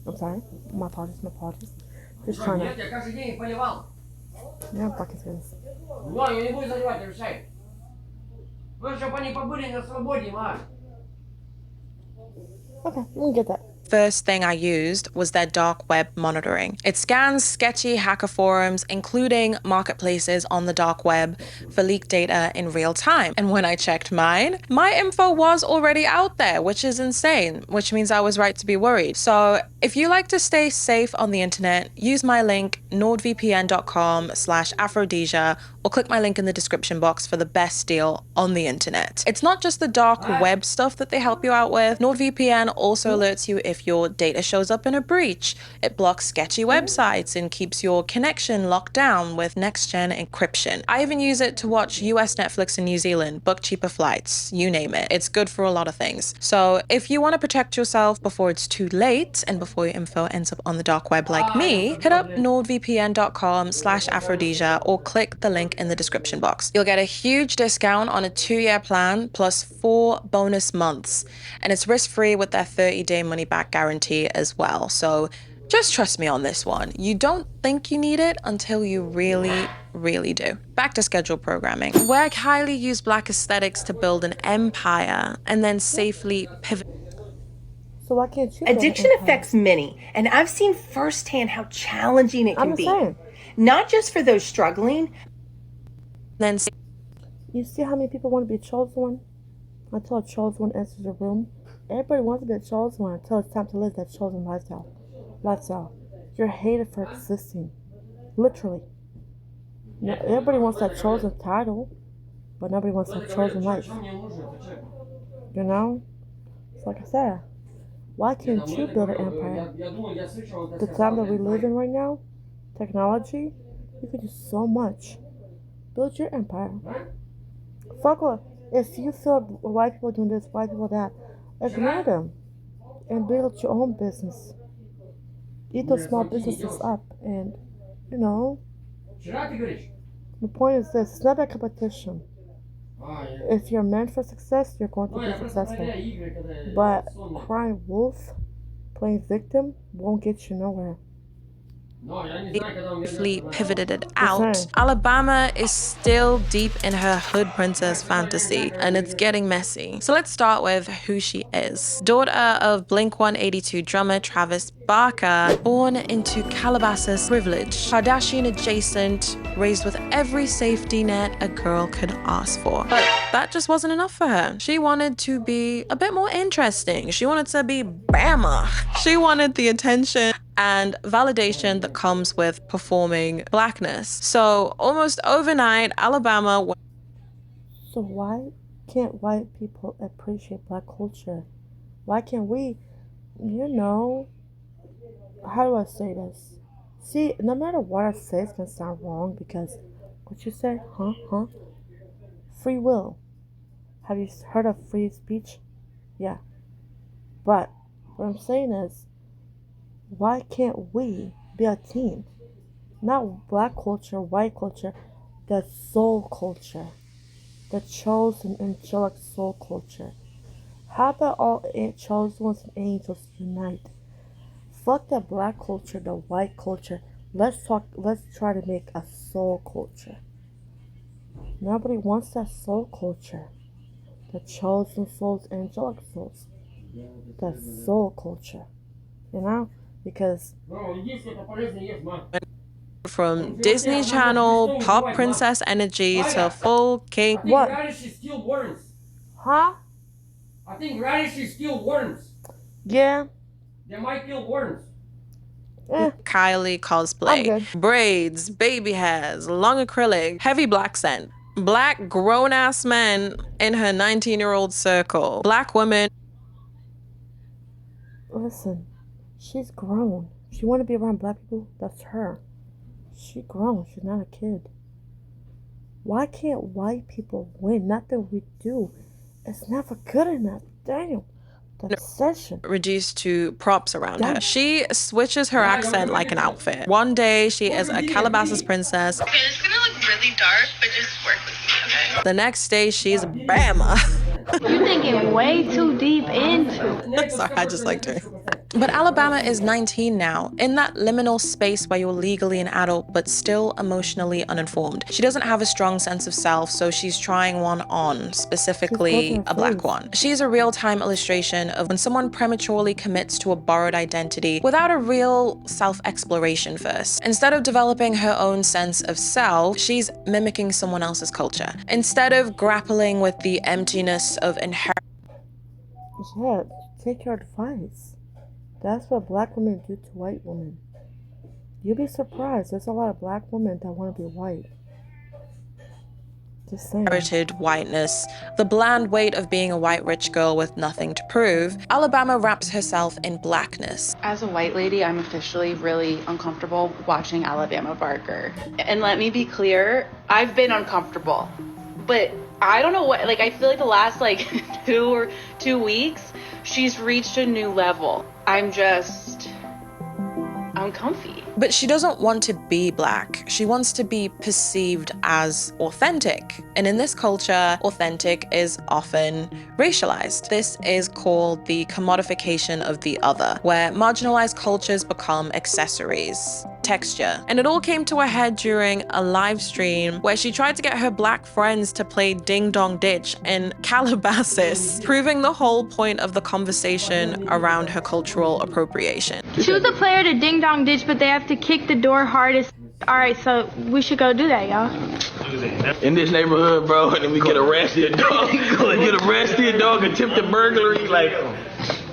I'm sorry. My apologies. Just trying to... Yeah, fuck this. Okay, let me get that. First thing I used was their dark web monitoring. It scans sketchy hacker forums, including marketplaces on the dark web, for leaked data in real time. And when I checked mine, my info was already out there, which is insane, which means I was right to be worried. So if you like to stay safe on the internet, use my link nordvpn.com/aphrodisia or click my link in the description box for the best deal on the internet. It's not just the dark web stuff that they help you out with. NordVPN also alerts you if your data shows up in a breach. It blocks sketchy websites and keeps your connection locked down with next-gen encryption. I even use it to watch US Netflix in New Zealand, book cheaper flights, you name it. It's good for a lot of things. So if you want to protect yourself before it's too late and before your info ends up on the dark web like me, hit up nordvpn.com/aphrodisia or click the link in the description box. You'll get a huge discount on a 2-year plan plus 4 bonus months, and it's risk-free with their 30-day money-back guarantee as well. So just trust me on this one. You don't think you need it until you really do. Back to scheduled programming, where Kylie used black aesthetics to build an empire and then safely pivot. So why can't you? Addiction affects many, and I've seen firsthand how challenging it can be. Not just for those struggling. Then you see how many people want to be a chosen one? Until a chosen one enters the room. Everybody wants to be a chosen one until it's time to live that chosen lifestyle. You're hated for existing. Literally. Everybody wants that chosen title, but nobody wants that chosen life. You know? It's like I said. Why can't you build an empire? The time that we live in right now, technology, you can do so much. Build your empire. Fuck off. If you feel white people doing this, white people that, ignore them and build your own business. Eat those small businesses up, and you know. The point is this: it's not a competition. If you're meant for success, you're going to be successful. But crying wolf, playing victim, won't get you nowhere. Briefly pivoted it out. Alabama is still deep in her hood princess fantasy, and it's getting messy. So let's start with who she is. Daughter of Blink-182 drummer Travis Barker, born into Calabasas privilege, Kardashian adjacent, raised with every safety net a girl could ask for. But that just wasn't enough for her. She wanted to be a bit more interesting. She wanted to be Bama. She wanted the attention and validation that comes with performing blackness. So almost overnight, Alabama. So why can't white people appreciate black culture? Why can't we, you know, how do I say this? See, no matter what I say, it's gonna sound wrong because what you say, huh? Free will. Have you heard of free speech? Yeah. But what I'm saying is, why can't we be a team? Not black culture, white culture, the soul culture. the chosen angelic soul culture. How about all chosen ones and angels unite? Fuck the black culture, the white culture. Let's try to make a soul culture. Nobody wants that soul culture. The chosen souls, angelic souls. The soul culture. You know? Because from Disney Channel, pop princess energy to full cake. I think radishes kill worms. Huh? I think radishes kill worms. Yeah. They might kill worms. Kylie cosplay. Braids, baby hairs, long acrylic, heavy black scent. Black grown-ass men in her 19-year-old circle. Black women. Listen, she's grown. She want to be around black people? That's her. She grown. She's not a kid. Why can't white people win? Nothing we do. It's never good enough. Damn. The obsession. Reduced to props around her. She switches her accent like an outfit. One day she is a Calabasas princess. Okay, it's gonna look really dark, but just work with me, okay? The next day she's Bama. You're thinking way too deep into it. Sorry, I just liked her. But Alabama is 19 now, in that liminal space where you're legally an adult but still emotionally uninformed. She doesn't have a strong sense of self, so she's trying one on, specifically a black one. She's a real-time illustration of when someone prematurely commits to a borrowed identity without a real self-exploration first. Instead of developing her own sense of self, she's mimicking someone else's culture. Instead of grappling with the emptiness of inherent. Yeah, take your advice. That's what black women do to white women. You'll be surprised. There's a lot of black women that want to be white. Just saying. Inherited whiteness, the bland weight of being a white rich girl with nothing to prove, Alabama wraps herself in blackness. As a white lady, I'm officially really uncomfortable watching Alabama Barker. And let me be clear, I've been uncomfortable. But I don't know what, like, I feel like the last, like, 2 weeks, she's reached a new level. I'm comfy. But she doesn't want to be black. She wants to be perceived as authentic. And in this culture, authentic is often racialized. This is called the commodification of the other, where marginalized cultures become accessories. Texture. And it all came to a head during a live stream where she tried to get her black friends to play Ding Dong Ditch in Calabasas, proving the whole point of the conversation around her cultural appropriation. Choose a player to Ding Dong Ditch, but they have to kick the door hardest. Alright, so we should go do that, y'all. In this neighborhood, bro, and then we get arrested, dog. Get arrested, dog, attempted burglary, like,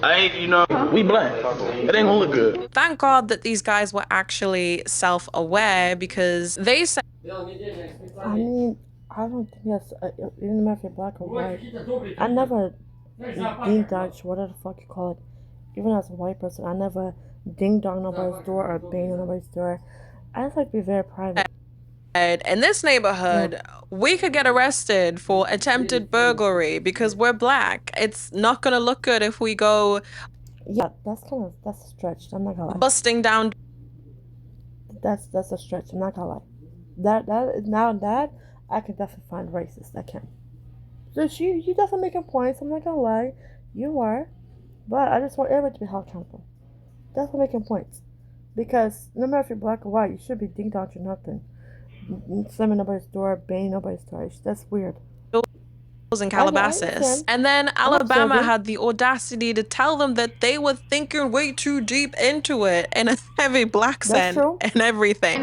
I ain't, you know, we black. It ain't gonna look good. Thank God that these guys were actually self-aware, because they said, I mean, I don't think that's, even if you're black or white, I never ding dong, whatever the fuck you call it. Even as a white person, I never ding dong nobody's door or bang on nobody's door. I just like to be very private. in this neighborhood, we could get arrested for attempted burglary because we're black. It's not gonna look good if we go. Yeah, that's a stretch. I'm not gonna lie. Busting down. That's a stretch. I'm not gonna lie. That I can definitely find racist. I can. So you definitely making points. I'm not gonna lie. You are, but I just want everybody to be held accountable. Definitely making points. Because no matter if you're black or white, you should be ding dong or nothing. Slamming nobody's door, banging nobody's door. That's weird. In Calabasas. And then Alabama had the audacity to tell them that they were thinking way too deep into it in a heavy black scent and everything.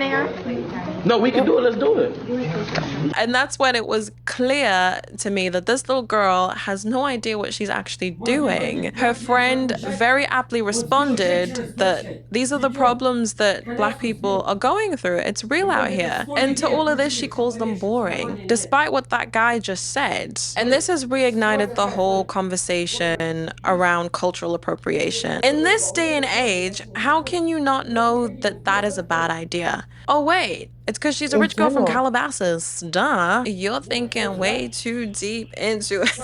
No, we can do it. Let's do it. And that's when it was clear to me that this little girl has no idea what she's actually doing. Her friend very aptly responded that these are the problems that black people are going through. It's real out here. And to all of this, she calls them boring, despite what that guy just said. And this has reignited the whole conversation around cultural appropriation. In this day and age, how can you not know that that is a bad idea? Oh, wait. It's because she's a rich girl from Calabasas. Duh. You're thinking way too deep into it.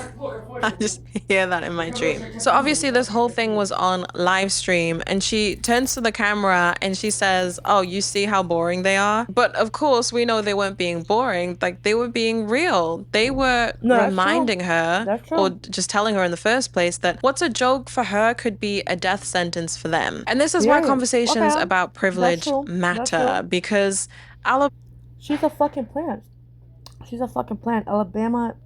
I just hear that in my dream. So obviously this whole thing was on live stream, and she turns to the camera and she says, oh, you see how boring they are? But of course we know they weren't being boring. Like, they were being real. They were reminding her, or just telling her in the first place, that what's a joke for her could be a death sentence for them. And this is why conversations about privilege matter, because she's a fucking plant. She's a fucking plant. Alabama,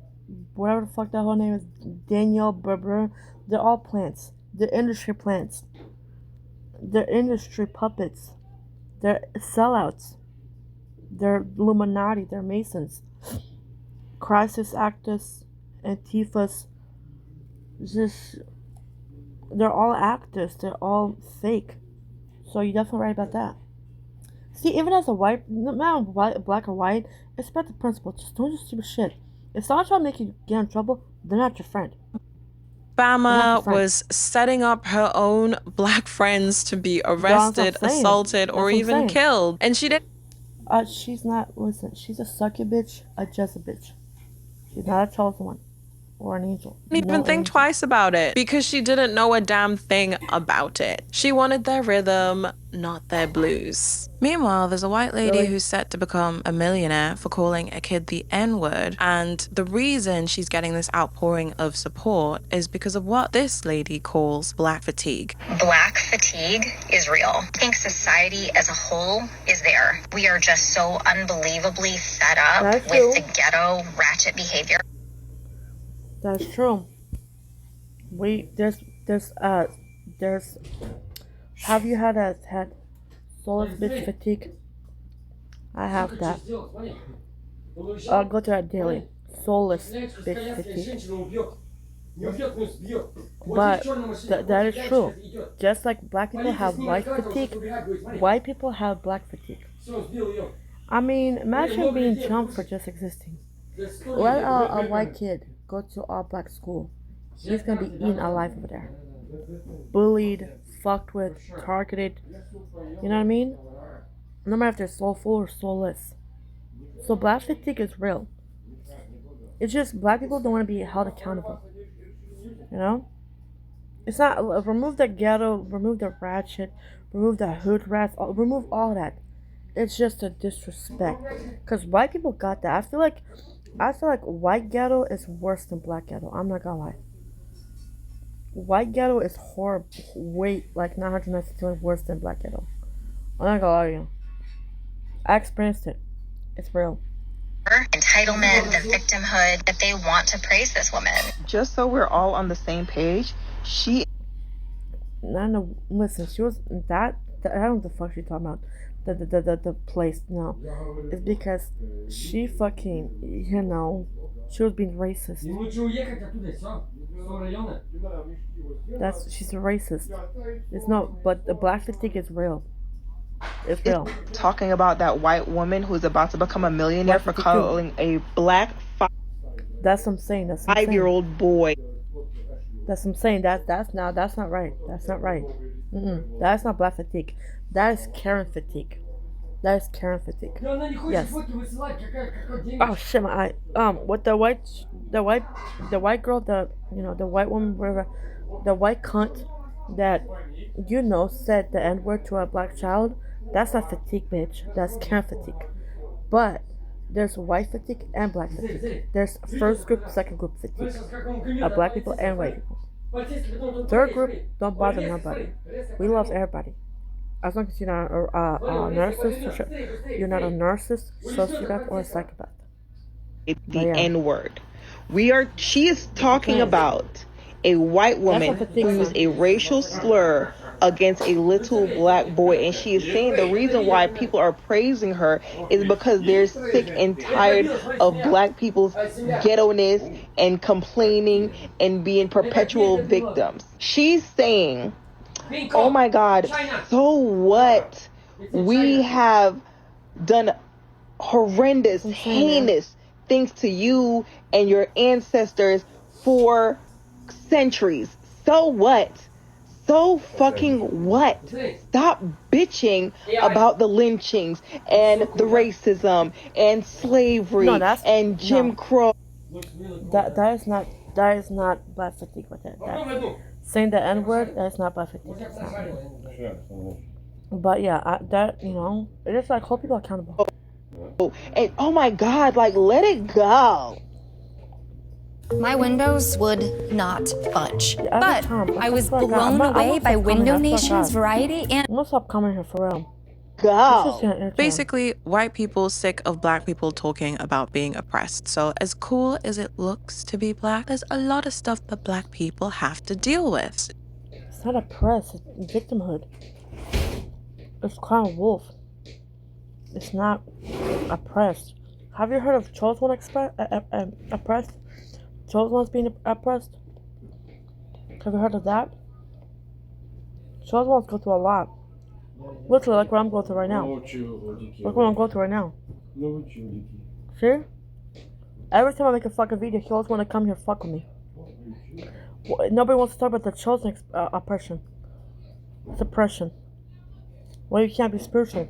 whatever the fuck that whole name is, Danielle Berber, they're all plants. They're industry plants. They're industry puppets. They're sellouts. They're Illuminati. They're Masons. Crisis actors, Antifas. Just, they're all actors. They're all fake. So you're definitely right about that. See, even as a white, no matter white, black or white, it's about the principle. Just don't do stupid shit. If someone's trying to make you get in trouble, they're not your friend. Alabama was setting up her own black friends to be arrested, assaulted, or even killed. And she didn't. She's not, listen, she's a sucky bitch, a Jezebel bitch. She's not a chosen one. Or an angel. Didn't even think twice about it, because she didn't know a damn thing about it. She wanted their rhythm, not their blues. Meanwhile, there's a white lady who's set to become a millionaire for calling a kid the N-word, and the reason she's getting this outpouring of support is because of what this lady calls black fatigue. Black fatigue is real. I think society as a whole is there. We are just so unbelievably fed up with the ghetto ratchet behavior. That's true. There's have you had soulless bitch fatigue? I have that. I'll go to that daily. Soulless bitch fatigue. But that is true. Just like black people have white fatigue, white people have black fatigue. I mean, imagine being jumped for just existing. Let a white kid go to all black school. He's gonna be eaten alive over there. Bullied, fucked with, targeted. You know what I mean? No matter if they're soulful or soulless. So black fatigue is real. It's just black people don't want to be held accountable. You know? It's not, remove the ghetto, remove the ratchet, remove the hood rats, remove all that. It's just a disrespect. Because white people got that. I feel like white ghetto is worse than black ghetto. I'm not gonna lie. White ghetto is horrible. Way, like 990 times worse than black ghetto. I'm not gonna lie to you. I experienced it. It's real. Entitlement, the victimhood, that they want to praise this woman. Just so we're all on the same page, No, listen, she was that I don't know what the fuck she's talking about. The place, no. It's because she fucking, you know, she was being racist. She's a racist. It's no, but the black fatigue is real. It's real. Talking about that white woman who's about to become a millionaire for calling a black That's what I'm saying. That's what I'm saying. 5-year-old boy. That's what I'm saying. That's not right. That's not right. That's not black fatigue. That is Karen fatigue. That is Karen fatigue. Yes. Oh shit, my eye. With the white girl, the white woman, whatever, the white cunt that, said the N-word to a black child. That's not fatigue, bitch. That's Karen fatigue. But there's white fatigue and black fatigue. There's first group, second group fatigue. Of black people and white people. Third group, don't bother nobody. We love everybody. As long as you're not a narcissist, you're not a narcissist, sociopath, or a psychopath. The N-word. She is talking about a white woman who used a racial slur against a little black boy, and she is saying the reason why people are praising her is because they're sick and tired of black people's ghetto-ness and complaining and being perpetual victims. She's saying, oh my God, so what? We have done horrendous, heinous things to you and your ancestors for centuries. So what? So fucking what? Stop bitching about the lynchings and the racism and slavery and Jim Crow. That is not black fatigue with it. Saying the N word, that's not black fatigue. It's not. But yeah, that it just like hold people accountable. And oh my God, like let it go. My windows would not budge. But I was blown away by Window Nation's variety and... I'm gonna stop coming here for real. Basically, white people sick of black people talking about being oppressed. So as cool as it looks to be black, there's a lot of stuff that black people have to deal with. It's not oppressed, it's victimhood. It's crying wolf. It's not oppressed. Have you heard of chosen one oppressed? Chosen ones being oppressed? Have you heard of that? Chosen ones go through a lot. Literally, like what I'm going through right now. Look what I'm going through right now. See? Every time I make a fucking video, he always want to come here fuck with me. Nobody wants to talk about the chosen oppression. Suppression. Well, you can't be spiritual.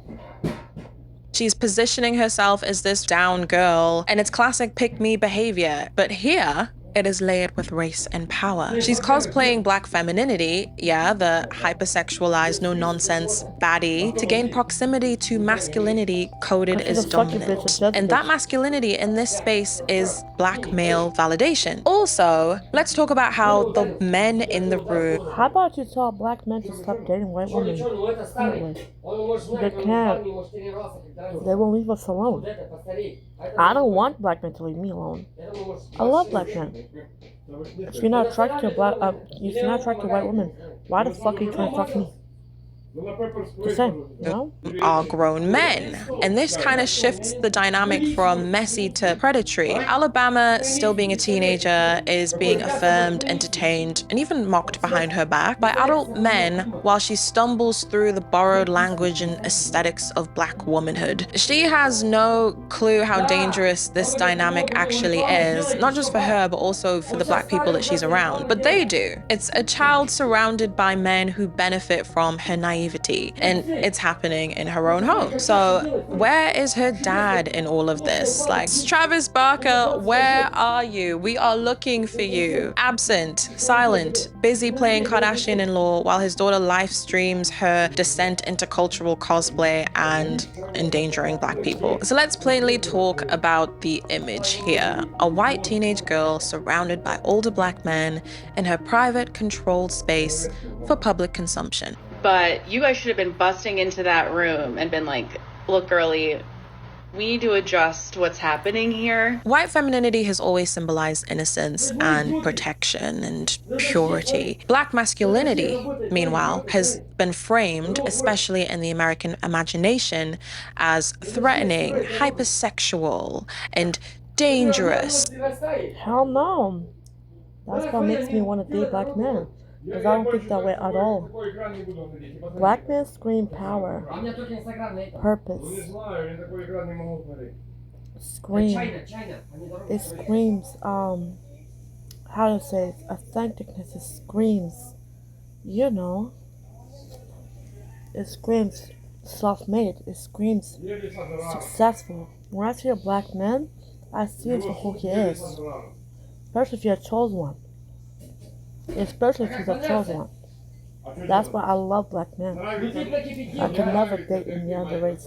She's positioning herself as this down girl, and it's classic pick-me behavior. But here, it is layered with race and power. She's cosplaying black femininity, yeah, the hypersexualized, no-nonsense baddie, to gain proximity to masculinity coded as dominant. And that masculinity in this space is black male validation. Also, let's talk about how the men in the room... How about you tell black men to stop dating white women? They can't. They won't leave us alone. I don't want black men to leave me alone. I love black men. If you're not attracted to if you're not attracted to white women, why the fuck are you trying to talk to me? The same, you know? Are grown men. And this kind of shifts the dynamic from messy to predatory. Alabama, still being a teenager, is being affirmed, entertained, and even mocked behind her back by adult men while she stumbles through the borrowed language and aesthetics of black womanhood. She has no clue how dangerous this dynamic actually is, not just for her, but also for the black people that she's around. But they do. It's a child surrounded by men who benefit from her naivety. And it's happening in her own home. So where is her dad in all of this? Like, Travis Barker, where are you? We are looking for you. Absent, silent, busy playing Kardashian-in-law while his daughter live streams her descent into cultural cosplay and endangering black people. So let's plainly talk about the image here. A white teenage girl surrounded by older black men in her private, controlled space for public consumption. But you guys should have been busting into that room and been like, look, girly, we need to adjust what's happening here. White femininity has always symbolized innocence and protection and purity. Black masculinity, meanwhile, has been framed, especially in the American imagination, as threatening, hypersexual, and dangerous. Hell no. That's what makes me want to date black men. Because I don't think that way at all. Black men scream power, purpose, scream. It screams, how to say it, authenticness. It screams, you know, it screams self-made. It screams successful. When I see a black man, I see him for who he is. Especially if you're a chosen one. Especially if he's a chosen one. That's why I love black men. I can never date any other race.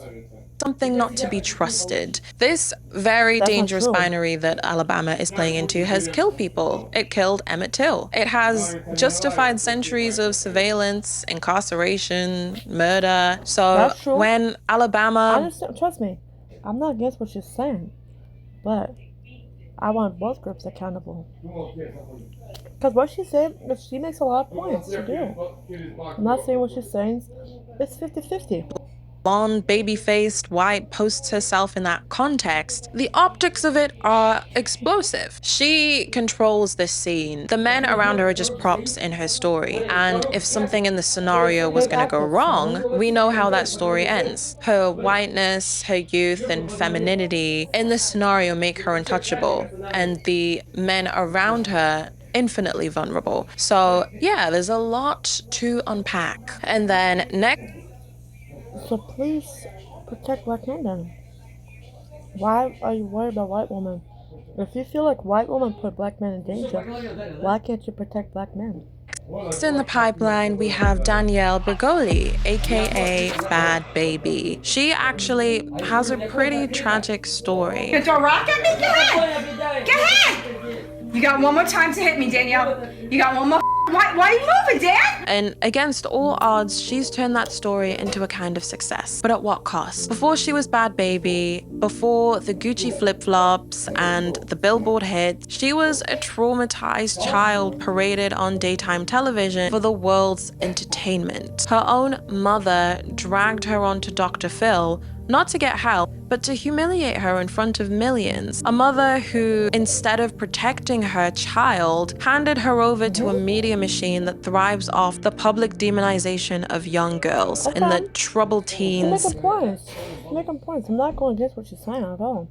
Something not to be trusted. This very dangerous binary that Alabama is playing into has killed people. It killed Emmett Till. It has justified centuries of surveillance, incarceration, murder. So when Alabama... I understand, trust me, I'm not against what you're saying, but I want both groups accountable. Because what she's saying, she makes a lot of points. She do. I'm not saying what she's saying. It's 50-50. Blonde, baby-faced, white, posts herself in that context, the optics of it are explosive. She controls this scene. The men around her are just props in her story. And if something in the scenario was going to go wrong, we know how that story ends. Her whiteness, her youth, and femininity in this scenario make her untouchable. And the men around her infinitely vulnerable. So yeah, there's a lot to unpack. And then next. So please protect black men then. Why are you worried about white women? If you feel like white women put black men in danger, why can't you protect black men? Next in the pipeline, we have Danielle Bergoli, aka Bad Baby. She actually has a pretty tragic story. You throw a rock at me? Go ahead. Go ahead. You got one more time to hit me, Danielle. You got one more. Why are you moving, Dad? And against all odds, she's turned that story into a kind of success. But at what cost? Before she was Bad Baby, before the Gucci flip-flops and the Billboard hits, she was a traumatized child paraded on daytime television for the world's entertainment. Her own mother dragged her onto Dr. Phil, not to get help, but to humiliate her in front of millions. A mother who, instead of protecting her child, handed her over to a media machine that thrives off the public demonization of young girls and the troubled teens. You're making points. I'm not going against what she's saying at all.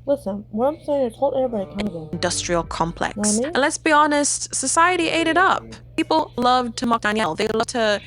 Listen, what I'm saying is hold everybody accountable. Industrial complex. You know what I mean? And let's be honest, society ate it up. People love to mock Danielle. They love to,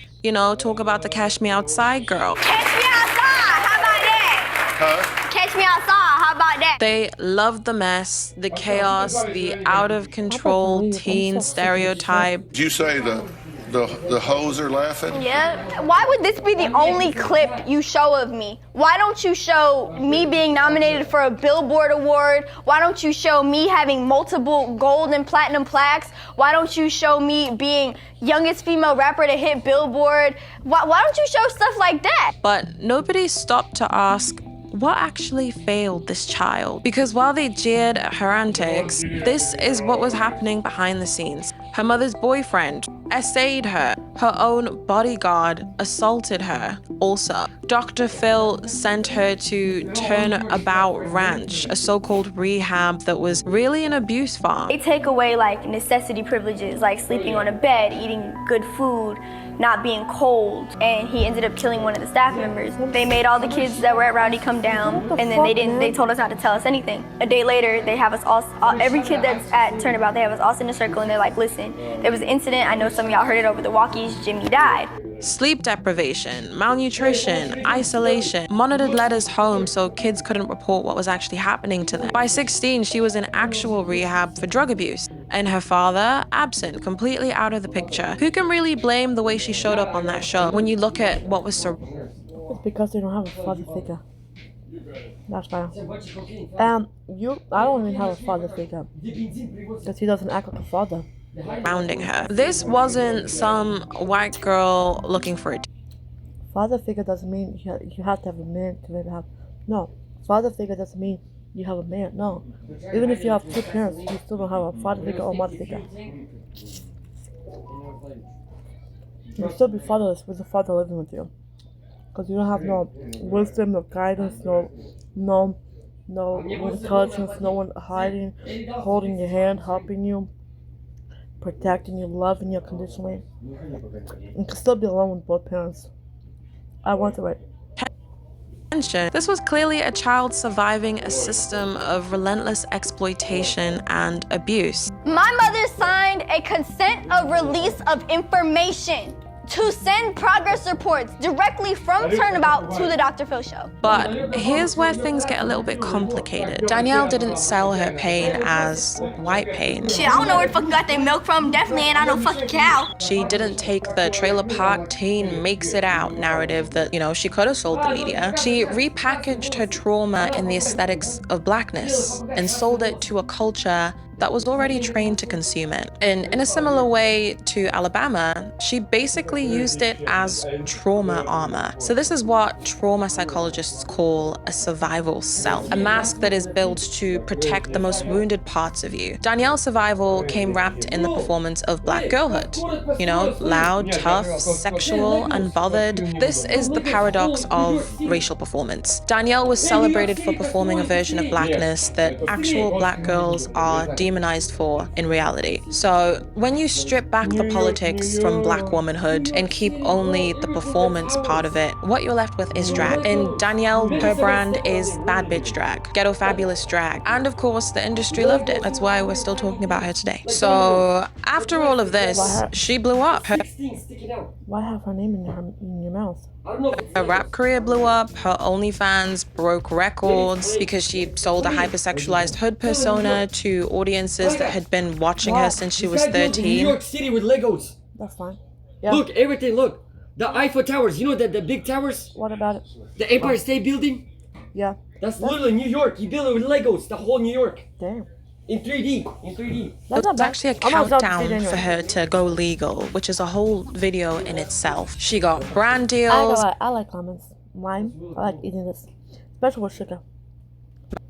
talk about the Cash Me Outside girl. Catch me outside. How about that? Huh? Catch me outside. How about that? They love the mess, the chaos, the out-of-control teen stereotype. Did you say the hoes are laughing? Yeah. Why would this be the only clip you show of me? Why don't you show me being nominated for a Billboard award? Why don't you show me having multiple gold and platinum plaques? Why don't you show me being youngest female rapper to hit Billboard? Why don't you show stuff like that? But nobody stopped to ask, what actually failed this child? Because while they jeered at her antics, this is what was happening behind the scenes. Her mother's boyfriend essayed her. Her own bodyguard assaulted her. Also, Dr. Phil sent her to Turnabout Ranch, a so-called rehab that was really an abuse farm. They take away like necessity privileges, like sleeping on a bed, eating good food, not being cold, and he ended up killing one of the staff members. They made all the kids that were at Rowdy come down, and then they told us not to tell us anything. A day later, they have us all, every kid that's at Turnabout, they have us all sit in a circle and they're like, listen, there was an incident, I know some of y'all heard it over the walkies, Jimmy died. Sleep deprivation, malnutrition, isolation, monitored letters home so kids couldn't report what was actually happening to them. By 16, she was in actual rehab for drug abuse, and her father, absent, completely out of the picture. Who can really blame the way she showed up on that show when you look at what was so... It's because they don't have a father figure. That's why. I don't even have a father figure, because he doesn't act like a father. Surrounding her. This wasn't some white girl looking for it. Father figure doesn't mean you have to have a man to maybe have. No, father figure doesn't mean you have a man. No, even if you have two parents, you still don't have a father figure or mother figure. You'll still be fatherless with the father living with you, because you don't have no wisdom, no guidance, no intelligence, no one hiding, holding your hand, helping you, protecting you, loving you unconditionally. You can still be alone with both parents. I want to wait. This was clearly a child surviving a system of relentless exploitation and abuse. My mother signed a consent of release of information to send progress reports directly from Turnabout to the Dr. Phil show. But here's where things get a little bit complicated. Danielle didn't sell her pain as white pain. Shit, I don't know where the fuck got their milk from. Definitely ain't on no fucking cow. She didn't take the trailer park teen makes it out narrative that, she could have sold the media. She repackaged her trauma in the aesthetics of blackness and sold it to a culture that was already trained to consume it. And in a similar way to Alabama, she basically used it as trauma armor. So this is what trauma psychologists call a survival self, a mask that is built to protect the most wounded parts of you. Danielle's survival came wrapped in the performance of black girlhood. Loud, tough, sexual, unbothered. This is the paradox of racial performance. Danielle was celebrated for performing a version of blackness that actual black girls are demonized demonized for in reality. So when you strip back the politics from black womanhood and keep only the performance part of it, what you're left with is drag. And Danielle, her brand is bad bitch drag, ghetto fabulous drag. And of course, the industry loved it. That's why we're still talking about her today. So after all of this, she blew up. Why have her name in your mouth? Her rap career blew up, her OnlyFans broke records because she sold a hypersexualized hood persona to audiences that had been watching her since she was 13. New York City with Legos. That's fine. Yeah. Look, everything, look. The Eiffel Towers, you know the big towers? What about it? The Empire State Building? Yeah. That's literally New York. He built it with Legos, the whole New York. Damn. In 3D. In 3D. It was actually a countdown for her to go legal, which is a whole video in itself. She got brand deals. I like lemons. Lime. I like eating this. Especially with sugar.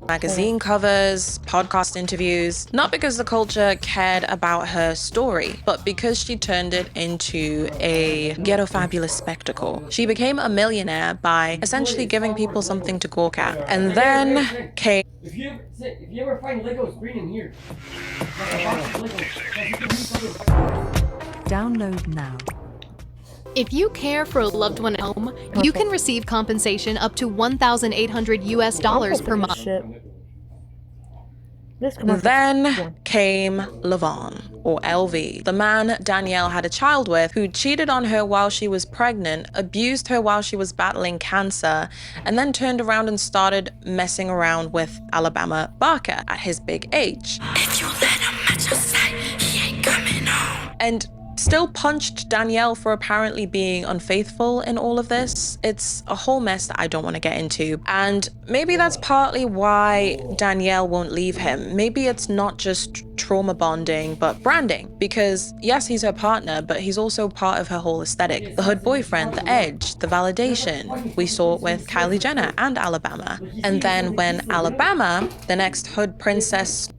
Magazine covers, podcast interviews, not because the culture cared about her story, but because she turned it into a ghetto fabulous spectacle. She became a millionaire by essentially giving people something to gawk at. And then came... If you ever find Legos, bring them here. Download now. If you care for a loved one at home, you can receive compensation up to $1,800 US per month. Then came Levon, or LV, the man Danielle had a child with, who cheated on her while she was pregnant, abused her while she was battling cancer, and then turned around and started messing around with Alabama Barker at his big age. If you let him at your side, he ain't coming home. And still punched Danielle for apparently being unfaithful in all of this. It's a whole mess that I don't want to get into. And maybe that's partly why Danielle won't leave him. Maybe it's not just trauma bonding, but branding. Because yes, he's her partner, but he's also part of her whole aesthetic. The hood boyfriend, the edge, the validation. We saw it with Kylie Jenner and Alabama. And then when Alabama, the next hood princess...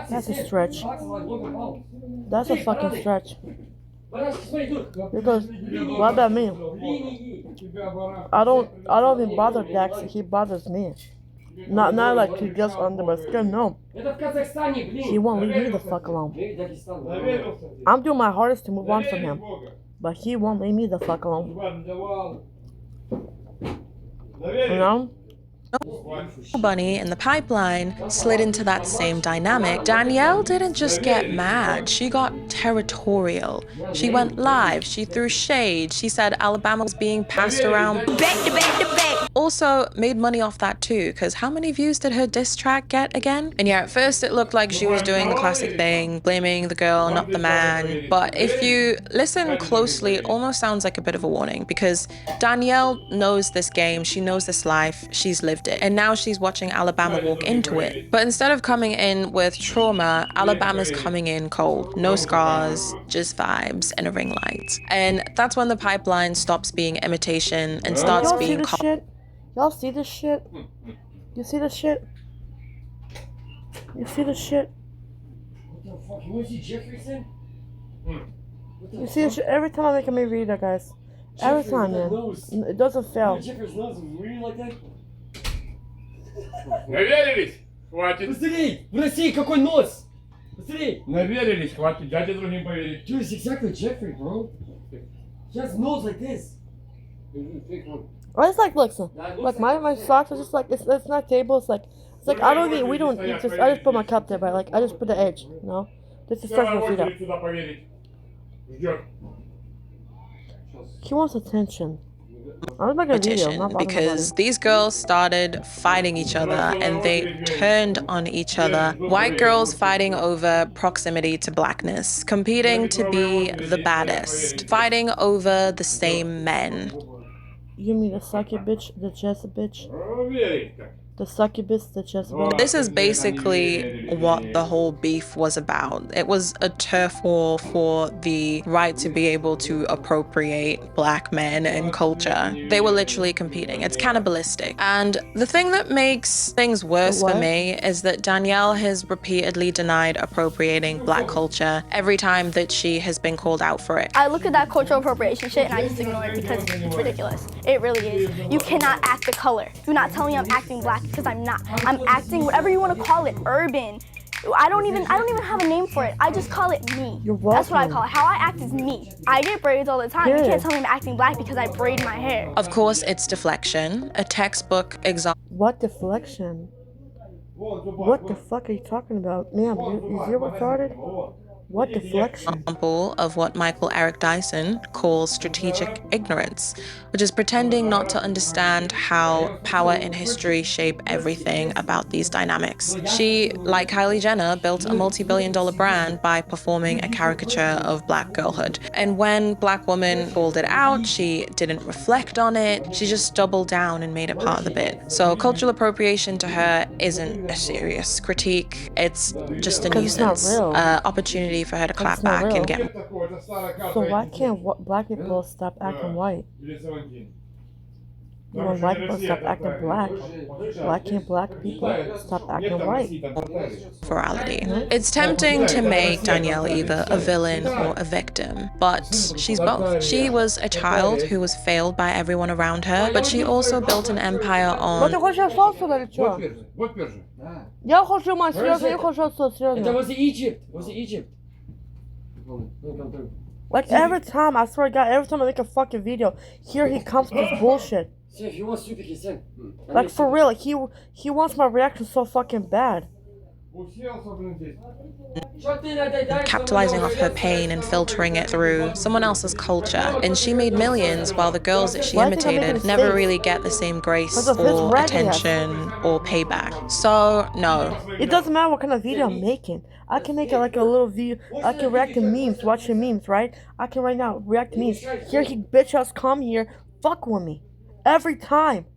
That's a stretch. That's a fucking stretch. Because what about me? I don't even bother Dax. He bothers me. Not like he gets under my skin. No. He won't leave me the fuck alone. I'm doing my hardest to move on from him, but he won't leave me the fuck alone. You know? Bunny in the pipeline slid into that same dynamic. Danielle didn't just get mad, she got territorial. She went live, she threw shade, she said Alabama was being passed around. Also made money off that too, because how many views did her diss track get again? And yeah, at first it looked like she was doing the classic thing, blaming the girl, not the man. But if you listen closely, it almost sounds like a bit of a warning, because Danielle knows this game, she knows this life, she's lived it, and now she's watching Alabama walk into it. But instead of coming in with trauma, Alabama's coming in cold. No scars, just vibes and a ring light. And that's when the pipeline stops being imitation and starts being... Y'all see this shit? You see this shit? You see this shit? What the fuck? You want to see Jefferson? You see this shit? Every time I make a me read that, guys. Every time, man. It doesn't fail. Jefferson's nose is really like that? Наверились? Хватит. Посмотри! В России какой нос! Посмотри! Наверились, хватит. Дайте другим поверить. Dude, it's exactly Jeffrey, bro. He has a nose like this. Well, it's like, listen, like my socks are just like, it's not table, it's like I don't eat, we don't eat, I just put my cup there, but like, I just put the edge, you know? This is fresh my feet up. He wants attention. I'm making a video, because these girls started fighting each other and they turned on each other. White girls fighting over proximity to blackness, competing to be the baddest, fighting over the same men. You mean the succubus, the Jezebel? The succubus, the Jezebel? This is basically what the whole beef was about. It was a turf war for the right to be able to appropriate black men and culture. They were literally competing. It's cannibalistic. And the thing that makes things worse for me is that Danielle has repeatedly denied appropriating black culture every time that she has been called out for it. I look at that cultural appropriation shit and I just ignore it because it's ridiculous. It really is. You cannot act the color. You're not telling me I'm acting black. because I'm not. I'm acting, whatever you want to call it, urban. I don't even have a name for it. I just call it me. You're welcome. That's what I call it. How I act is me. I get braids all the time. You can't tell me I'm acting black because I braid my hair. Of course, it's deflection, a textbook example. What deflection? What the fuck are you talking about? Ma'am, is you retarded? What deflection? Example of what Michael Eric Dyson calls strategic ignorance, which is pretending not to understand how power and history shape everything about these dynamics. She, like Kylie Jenner, built a multi-billion-dollar brand by performing a caricature of black girlhood. And when Black woman called it out, she didn't reflect on it. She just doubled down and made it part of the bit. So cultural appropriation to her isn't a serious critique. It's just a nuisance, opportunity for her to clap back and get. So why can't black people stop acting white? When white people stop acting black, why can't black people stop acting white? Virality. It's tempting to make Danielle either a villain or a victim, but she's both. She was a child who was failed by everyone around her, but she also built an empire on. Like every time, I swear to God, every time I make a fucking video, here he comes with this bullshit. Like for real, he wants my reaction so fucking bad. Capitalizing off her pain and filtering it through someone else's culture. And she made millions while the girls that she imitated never really get the same grace or attention or payback. So, no. It doesn't matter what kind of video I'm making. I can make it like a little video. I can react to memes, watching memes, right? I can right now react to memes. Here he bitch ass come here, fuck with me. Every time.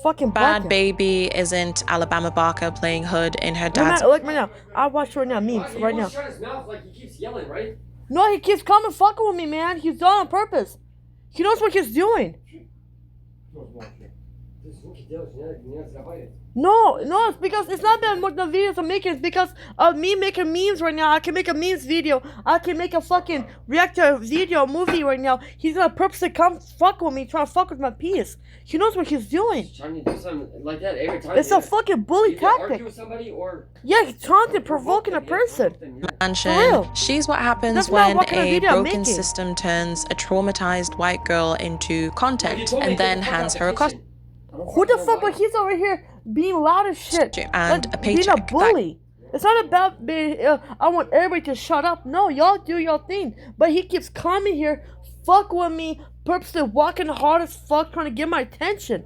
Fucking Bad Baby isn't Alabama Barker playing Hood in her dad's. Like right now, I watch right now memes right now. No, he keeps coming fucking with me, man. He's done on purpose. He knows what he's doing. No, it's because it's not that what the videos I'm making. It's because of me making memes right now. I can make a memes video. I can make a fucking reactor video movie right now. He's gonna purposely come fuck with me, trying to fuck with my piece. He knows what he's doing. He's trying to do something like that every time. It's a fucking bully tactic. Argue with somebody or... Yeah, he's taunting, provoking a person. She's what happens when a broken system turns a traumatized white girl into content and then hands her a costume. Who the fuck? But he's over here being loud as shit and like, a paycheck. Being a bully. It's not about being. I want everybody to shut up. No, y'all do your thing. But he keeps coming here, fuck with me, purposely walking hard as fuck, trying to get my attention.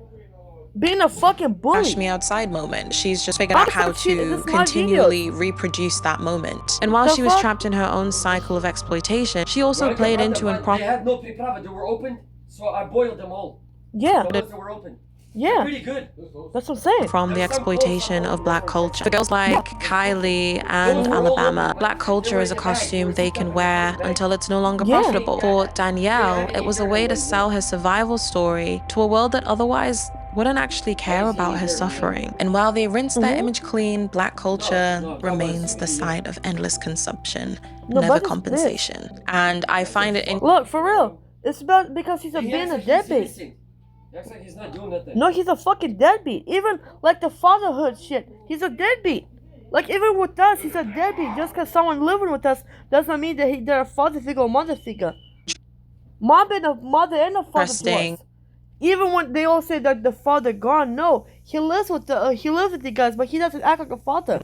Being a fucking bully. Bash me outside moment. She's just figured out how to continually reproduce that moment. And while she was trapped in her own cycle of exploitation, she also played into and They had no private. They were open, so I boiled them all. Yeah. The ones that were open. Yeah. Pretty good. That's what I'm saying. From the exploitation of black culture. For girls like Kylie and Alabama, black culture is a costume they can wear until it's no longer profitable. For Danielle, it was a way to sell her survival story to a world that otherwise wouldn't actually care about her suffering. And while they rinse their image clean, black culture remains the site of endless consumption, never compensation. And I find it in— Look, for real. It's about because he's being a deadbeat. Acts like he's not doing nothing. No, he's a fucking deadbeat. Even like the fatherhood shit, he's a deadbeat. Like even with us, he's a deadbeat. Just because someone living with us doesn't mean that they're a father figure or mother figure. Mom been a mother and a father to us. Even when they all say that the father gone, no, he lives with the guys, but he doesn't act like a father.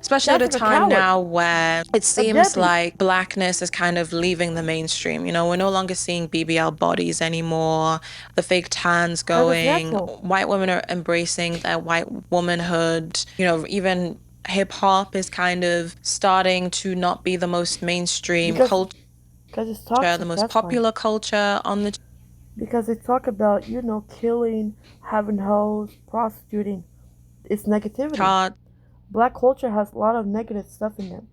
Especially at a time now where it seems like blackness is kind of leaving the mainstream. You know, we're no longer seeing BBL bodies anymore, the fake tans going, white women are embracing their white womanhood. You know, even hip hop is kind of starting to not be the most mainstream culture, the most popular culture on the. Because they talk about, you know, killing, having hoes, prostituting. It's negativity. Black culture has a lot of negative stuff in them.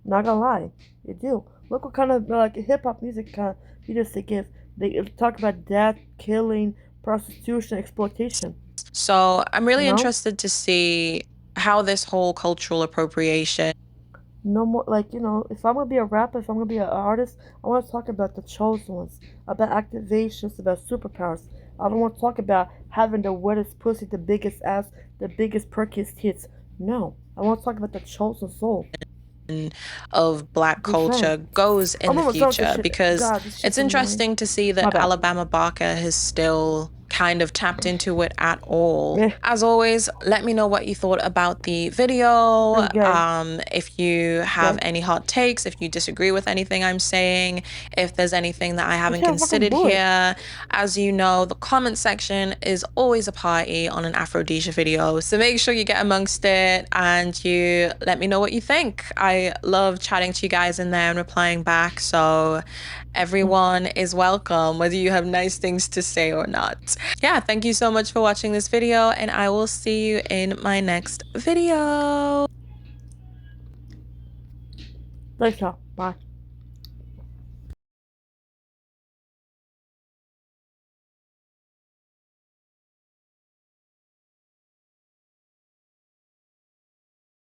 Not gonna lie, they do. Look what kind of like hip hop music kind of videos they give. They talk about death, killing, prostitution, exploitation. So I'm really interested to see how this whole cultural appropriation. No more, like, you know, if I'm gonna be a rapper, if I'm gonna be an artist, I want to talk about the chosen ones, about activations, about superpowers. I don't want to talk about having the wettest pussy, the biggest ass, the biggest perkiest tits. No, I want to talk about the chosen soul of black culture goes in the future, because it's interesting to see that Alabama Barker has still kind of tapped into it at all. As always, let me know what you thought about the video. If you have any hot takes, if you disagree with anything I'm saying, if there's anything that I haven't considered here. As you know, the comment section is always a party on an Aphrodisia video, so make sure you get amongst it and you let me know what you think. I love chatting to you guys in there and replying back, so everyone is welcome, whether you have nice things to say or not. Yeah, thank you so much for watching this video, and I will see you in my next video. Later. Bye.